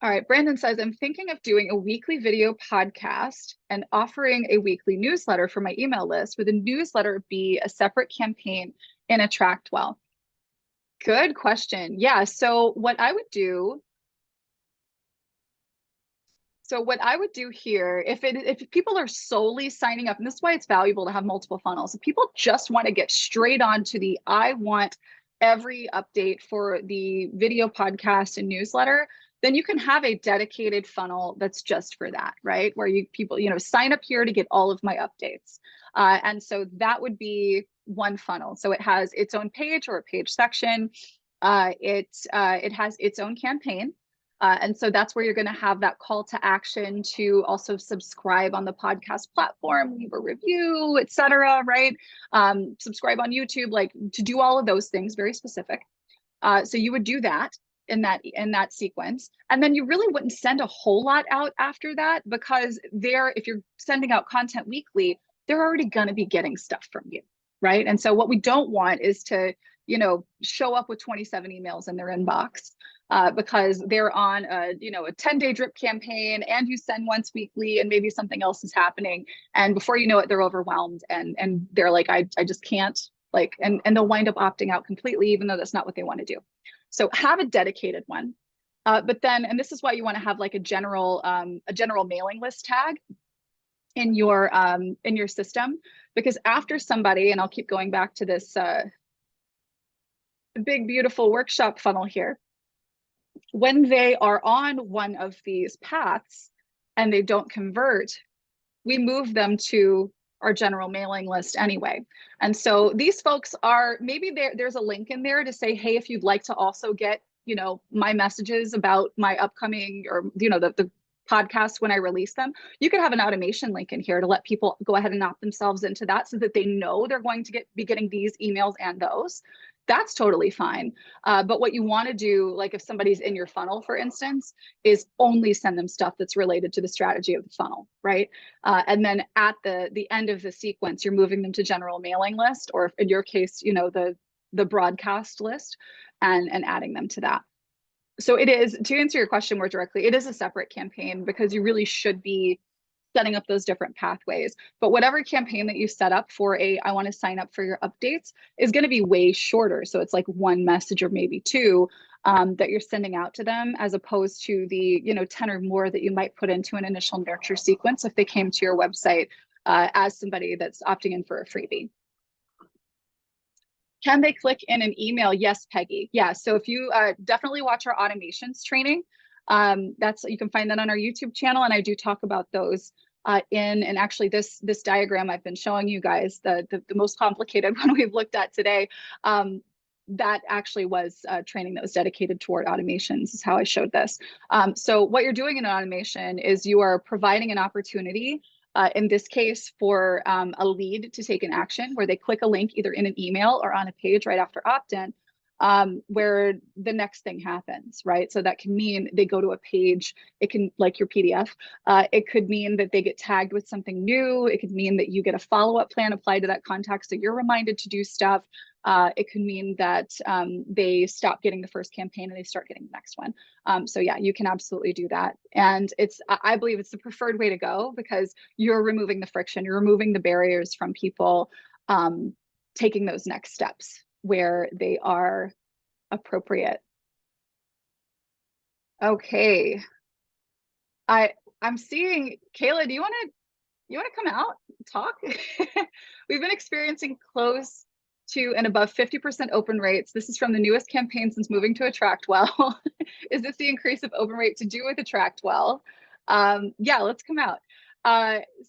All right, Brandon says, I'm thinking of doing a weekly video podcast and offering a weekly newsletter for my email list. Would the newsletter be a separate campaign in AttractWell? Good question. Yeah, so what I would do here, if people are solely signing up, and this is why it's valuable to have multiple funnels. If people just want to get straight on to the I want every update for the video podcast and newsletter, then you can have a dedicated funnel that's just for that, right? Where people, sign up here to get all of my updates. And so that would be one funnel. So it has its own page or a page section. It has its own campaign. And so that's where you're going to have that call to action to also subscribe on the podcast platform, leave a review, etc. Right? Subscribe on YouTube, like to do all of those things, very specific. So you would do that in that sequence, and then you really wouldn't send a whole lot out after that, because if you're sending out content weekly, they're already going to be getting stuff from you, right? And so what we don't want is to show up with 27 emails in their inbox, because they're on a 10-day drip campaign, and you send once weekly and maybe something else is happening, and before you know it, they're overwhelmed and they're like, I just can't, like, and they'll wind up opting out completely, even though that's not what they want to do. So have a dedicated one. But then, and this is why you want to have like a general mailing list tag in your system, because after somebody, and I'll keep going back to this big beautiful workshop funnel here, when they are on one of these paths and they don't convert, we move them to our general mailing list anyway. And so these folks are, maybe there's a link in there to say, hey, if you'd like to also get, my messages about my upcoming, or, the podcast when I release them, you could have an automation link in here to let people go ahead and opt themselves into that, so that they know they're going to be getting these emails and those. That's totally fine. But what you want to do, like if somebody's in your funnel, for instance, is only send them stuff that's related to the strategy of the funnel, right? And then at the end of the sequence, you're moving them to general mailing list, or in your case, the broadcast list, and adding them to that. So it is, to answer your question more directly, it is a separate campaign, because you really should be setting up those different pathways. But whatever campaign that you set up for I want to sign up for your updates, is going to be way shorter. So it's like one message or maybe two that you're sending out to them, as opposed to the 10 or more that you might put into an initial nurture sequence if they came to your website as somebody that's opting in for a freebie. Can they click in an email? Yes, Peggy. Yeah. So if you definitely watch our automations training, you can find that on our YouTube channel, and I do talk about those and actually this diagram I've been showing you guys, the most complicated one we've looked at today, that actually was training that was dedicated toward automations, is how I showed this. So what you're doing in an automation is you are providing an opportunity, in this case for a lead to take an action, where they click a link either in an email or on a page right after opt-in, where the next thing happens, right? So that can mean they go to a page, it can, like your PDF, it could mean that they get tagged with something new, it could mean that you get a follow-up plan applied to that contact, so you're reminded to do stuff. It could mean that they stop getting the first campaign and they start getting the next one. So yeah, you can absolutely do that. And I believe it's the preferred way to go, because you're removing the friction, you're removing the barriers from people taking those next steps where they are appropriate. Okay. I'm seeing, Kayla, do you want to come out and talk? We've been experiencing close to and above 50% open rates. This is from the newest campaign since moving to AttractWell. Is this the increase of open rate to do with AttractWell? Yeah, let's come out.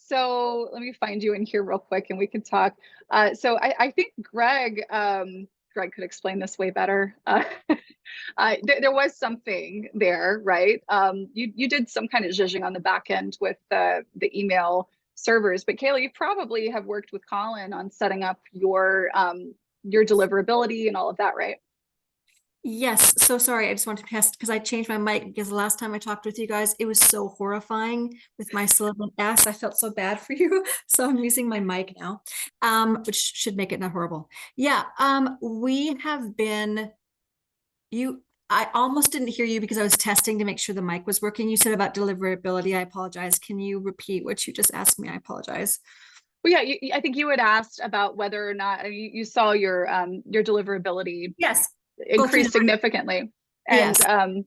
So let me find you in here real quick and we can talk. So I think Greg could explain this way better. There was something there, right? You did some kind of zhuzhing on the back end with the email servers, but Kayla, you probably have worked with Colin on setting up your deliverability and all of that, right? Yes, so sorry. I just wanted to pass because I changed my mic, because the last time I talked with you guys, it was so horrifying with my sibilant S. I felt so bad for you. So I'm using my mic now, which should make it not horrible. Yeah, we have been, I almost didn't hear you because I was testing to make sure the mic was working. You said about deliverability. I apologize. Can you repeat what you just asked me? I apologize. Well, yeah, I think you had asked about whether or not you saw your deliverability Yes. Go through increase that. significantly, Yes. and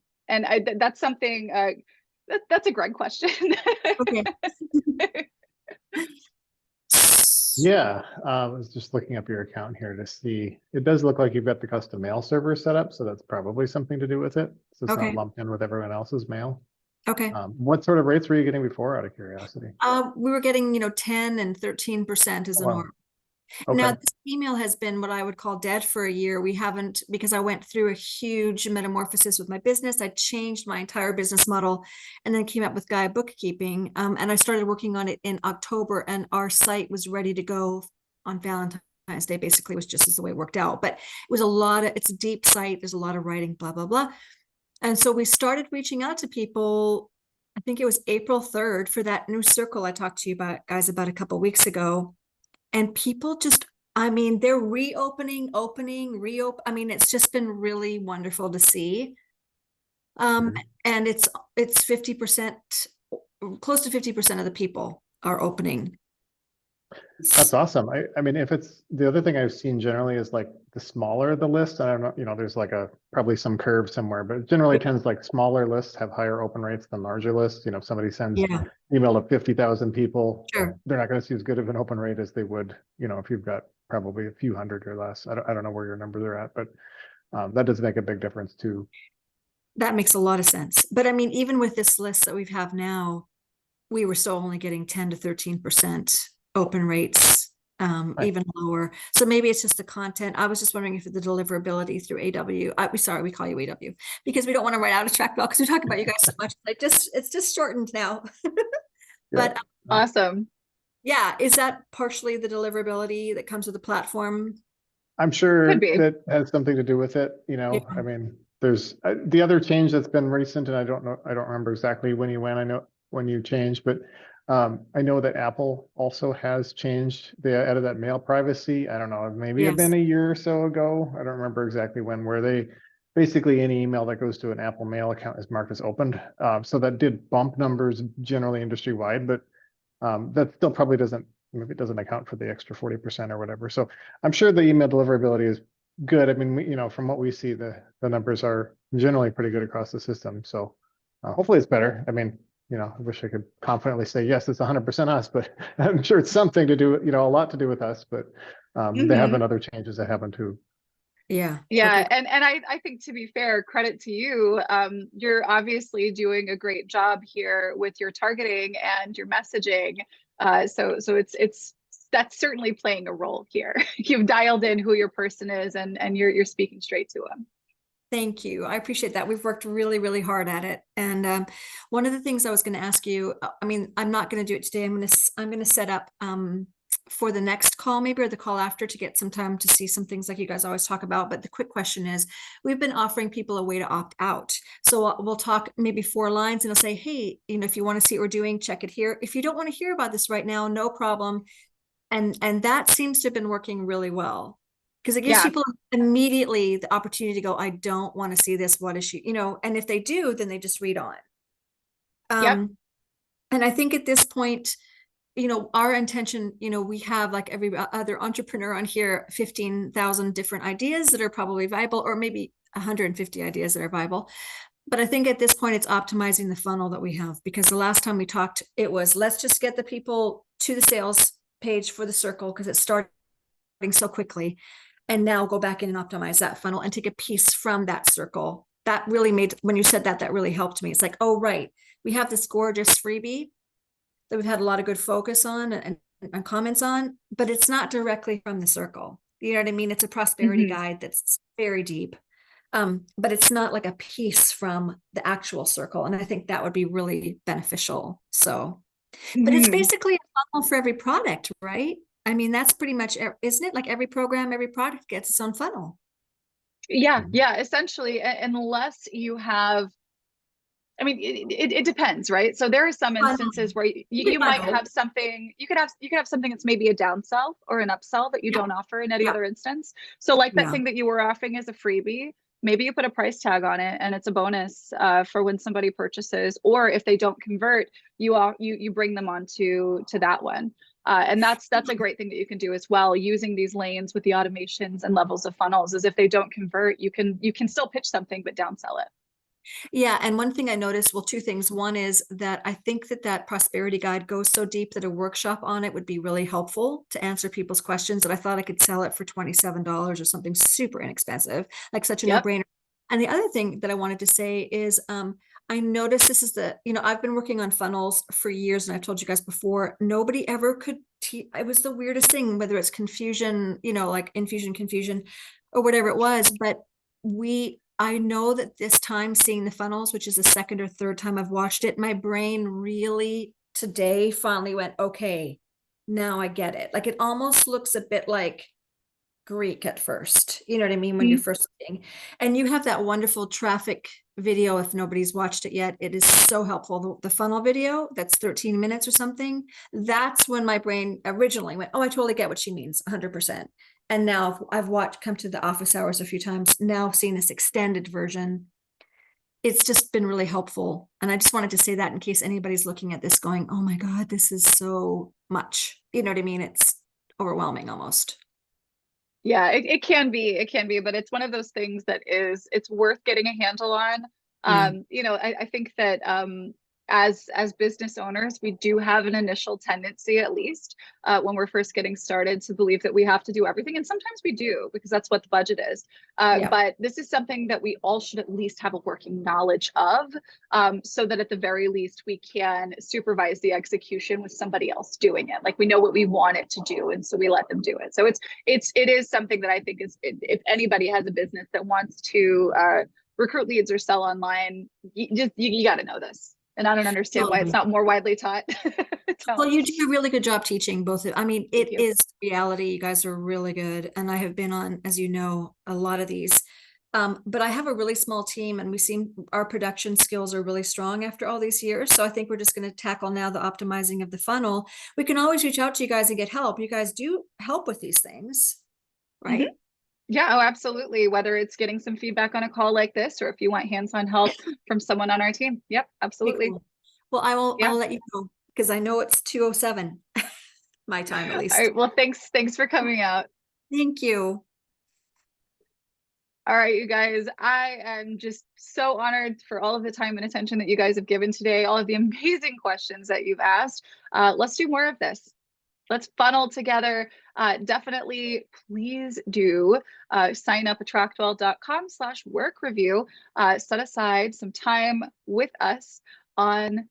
that's something that's a Greg question. Okay. Yeah, I was just looking up your account here to see. It does look like you've got the custom mail server set up, so that's probably something to do with it. So it's not Okay. lumped in with everyone else's mail. Okay. What sort of rates were you getting before, out of curiosity? We were getting, 10 and 13% as Oh, a wow. norm. Now, Okay. this email has been what I would call dead for a year. We haven't, because I went through a huge metamorphosis with my business. I changed my entire business model and then came up with Gaia Bookkeeping. And I started working on it in October, and our site was ready to go on Valentine's Day. Basically, was just as the way it worked out. But it was it's a deep site. There's a lot of writing, blah, blah, blah. And so we started reaching out to people. I think it was April 3rd for that new circle I talked to you about, guys, about a couple of weeks ago. And people just, I mean, they're reopening, opening, reopen. I mean, it's just been really wonderful to see. Mhm. And it's 50%, close to 50% of the people are opening. That's awesome. I mean, if it's the other thing I've seen generally is like the smaller the list, I don't know, there's like probably some curve somewhere, but it generally tends like smaller lists have higher open rates than larger lists. If somebody sends Yeah, email to 50,000 people, sure. they're not going to see as good of an open rate as they would, if you've got probably a few hundred or less. I don't know where your numbers are at, but that does make a big difference too. That makes a lot of sense. But I mean, even with this list that we have now, we were still only getting 10 to 13% open rates, Right. even lower. So maybe it's just the content. I was just wondering if the deliverability through AW, sorry, we call you AW because we don't want to write out a track because we talk about you guys so much. It's just shortened now. Yeah. But Awesome. yeah, is that partially the deliverability that comes with the platform? I'm Could sure be. that has something to do with it, Yeah. I mean, there's the other change that's been recent, and I don't remember exactly when you went. I know when you changed, but I know that Apple also has changed. They added that mail privacy. I don't know, maybe it's been Yes. a year or so ago. I don't remember exactly when, where they basically any email that goes to an Apple Mail account is marked as opened. So that did bump numbers generally industry wide, but that still probably doesn't, maybe it doesn't account for the extra 40% or whatever. So I'm sure the email deliverability is good. I mean, from what we see, the numbers are generally pretty good across the system. So hopefully it's better. I mean, I wish I could confidently say, yes, it's 100% us, but I'm sure it's something to do, a lot to do with us, but there have Hmm. been other changes that happen too. Yeah. Yeah, Okay. and I think, to be fair, credit to you. You're obviously doing a great job here with your targeting and your messaging. So it's that's certainly playing a role here. You've dialed in who your person is, and you're speaking straight to them. Thank you. I appreciate that. We've worked really, really hard at it. And one of the things I was going to ask you, I mean, I'm not going to do it today. I'm going to set up for the next call, maybe, or the call after, to get some time to see some things like you guys always talk about. But the quick question is, we've been offering people a way to opt out. So we'll talk maybe 4 lines, and I'll say, hey, if you want to see what we're doing, check it here. If you don't want to hear about this right now, no problem. And that seems to have been working really well, because it gives Yeah. people immediately the opportunity to go, I don't want to see this, what is she, and if they do, then they just read on. Yep. And I think at this point, our intention, we have, like every other entrepreneur on here, 15,000 different ideas that are probably viable, or maybe 150 ideas that are viable. But I think at this point, it's optimizing the funnel that we have, because the last time we talked, it was, let's just get the people to the sales page for the circle because it's starting so quickly. And now go back in and optimize that funnel and take a piece from that circle. That really made, when you said that, that really helped me. It's like, oh, right. We have this gorgeous freebie that we've had a lot of good focus on and comments on, but it's not directly from the circle. You know what I mean? It's a prosperity Hmm. guide that's very deep. But it's not like a piece from the actual circle. And I think that would be really beneficial. So, but it's Hmm. basically a funnel for every product, right? I mean, that's pretty much, isn't it? Like every program, every product gets its own funnel. Yeah, Mhm. yeah, essentially, unless you have, I mean, it depends, right? So there are some Funnel. instances where You can you might bundle. have something, you could have something that's maybe a downsell or an upsell that you Yeah. don't offer in any Yeah. other instance. So like that Yeah. thing that you were offering as a freebie, maybe you put a price tag on it and it's a bonus for when somebody purchases, or if they don't convert, you bring them on to that one. And that's a great thing that you can do as well, using these lanes with the automations and levels of funnels, is if they don't convert, you can still pitch something but downsell it. Yeah, and one thing I noticed, well, two things. One is that I think that prosperity guide goes so deep that a workshop on it would be really helpful to answer people's questions, that I thought I could sell it for $27 or something super inexpensive, like such a Yep. no-brainer. And the other thing that I wanted to say is I noticed this is I've been working on funnels for years, and I've told you guys before, nobody ever could teach. It was the weirdest thing, whether it's confusion, like infusion, confusion, or whatever it was. But I know that this time seeing the funnels, which is the second or third time I've watched it, my brain really today finally went, okay, now I get it. Like, it almost looks a bit like Greek at first, you know what I mean, when you're first seeing. And you have that wonderful traffic video. If nobody's watched it yet, it is so helpful. The funnel video, that's 13 minutes or something. That's when my brain originally went, oh, I totally get what she means, 100%. And now I've come to the office hours a few times, now seeing this extended version. It's just been really helpful. And I just wanted to say that in case anybody's looking at this going, oh my God, this is so much. You know what I mean? It's overwhelming almost. Yeah, it can be, but it's one of those things that it's worth getting a handle on. Yeah. I think that as business owners, we do have an initial tendency, at least when we're first getting started, to believe that we have to do everything. And sometimes we do, because that's what the budget is. Yeah. But this is something that we all should at least have a working knowledge of, so that at the very least we can supervise the execution with somebody else doing it. Like, we know what we want it to do, and so we let them do it. So it is something that I think is, if anybody has a business that wants to recruit leads or sell online, you got to know this. And I don't understand why it's not more widely taught. Well, you do a really good job teaching both. I mean, Thank it you. is reality. You guys are really good. And I have been on, as you know, a lot of these. But I have a really small team, and our production skills are really strong after all these years. So I think we're just going to tackle now the optimizing of the funnel. We can always reach out to you guys and get help. You guys do help with these things, right? Yeah, oh, absolutely. Whether it's getting some feedback on a call like this, or if you want hands-on help from someone on our team. Yep, absolutely. Cool. Well, I'll Yeah. let you go, because I know it's 2:07 my time, at All least. right. Well, thanks for coming out. Thank you. All right, you guys, I am just so honored for all of the time and attention that you guys have given today, all of the amazing questions that you've asked. Let's do more of this. Let's funnel together. Definitely, please do sign up attractwell.com/work review. Set aside some time with us on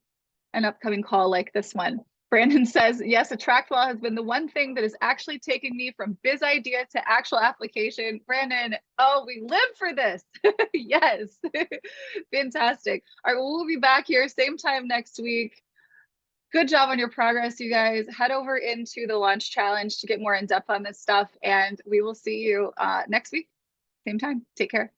an upcoming call like this one. Brandon says, yes, AttractWell has been the one thing that has actually taken me from biz idea to actual application. Brandon, oh, we live for this. Yes. Fantastic. All right, well, we'll be back here same time next week. Good job on your progress, you guys. Head over into the launch challenge to get more in depth on this stuff, and we will see you next week, same time. Take care.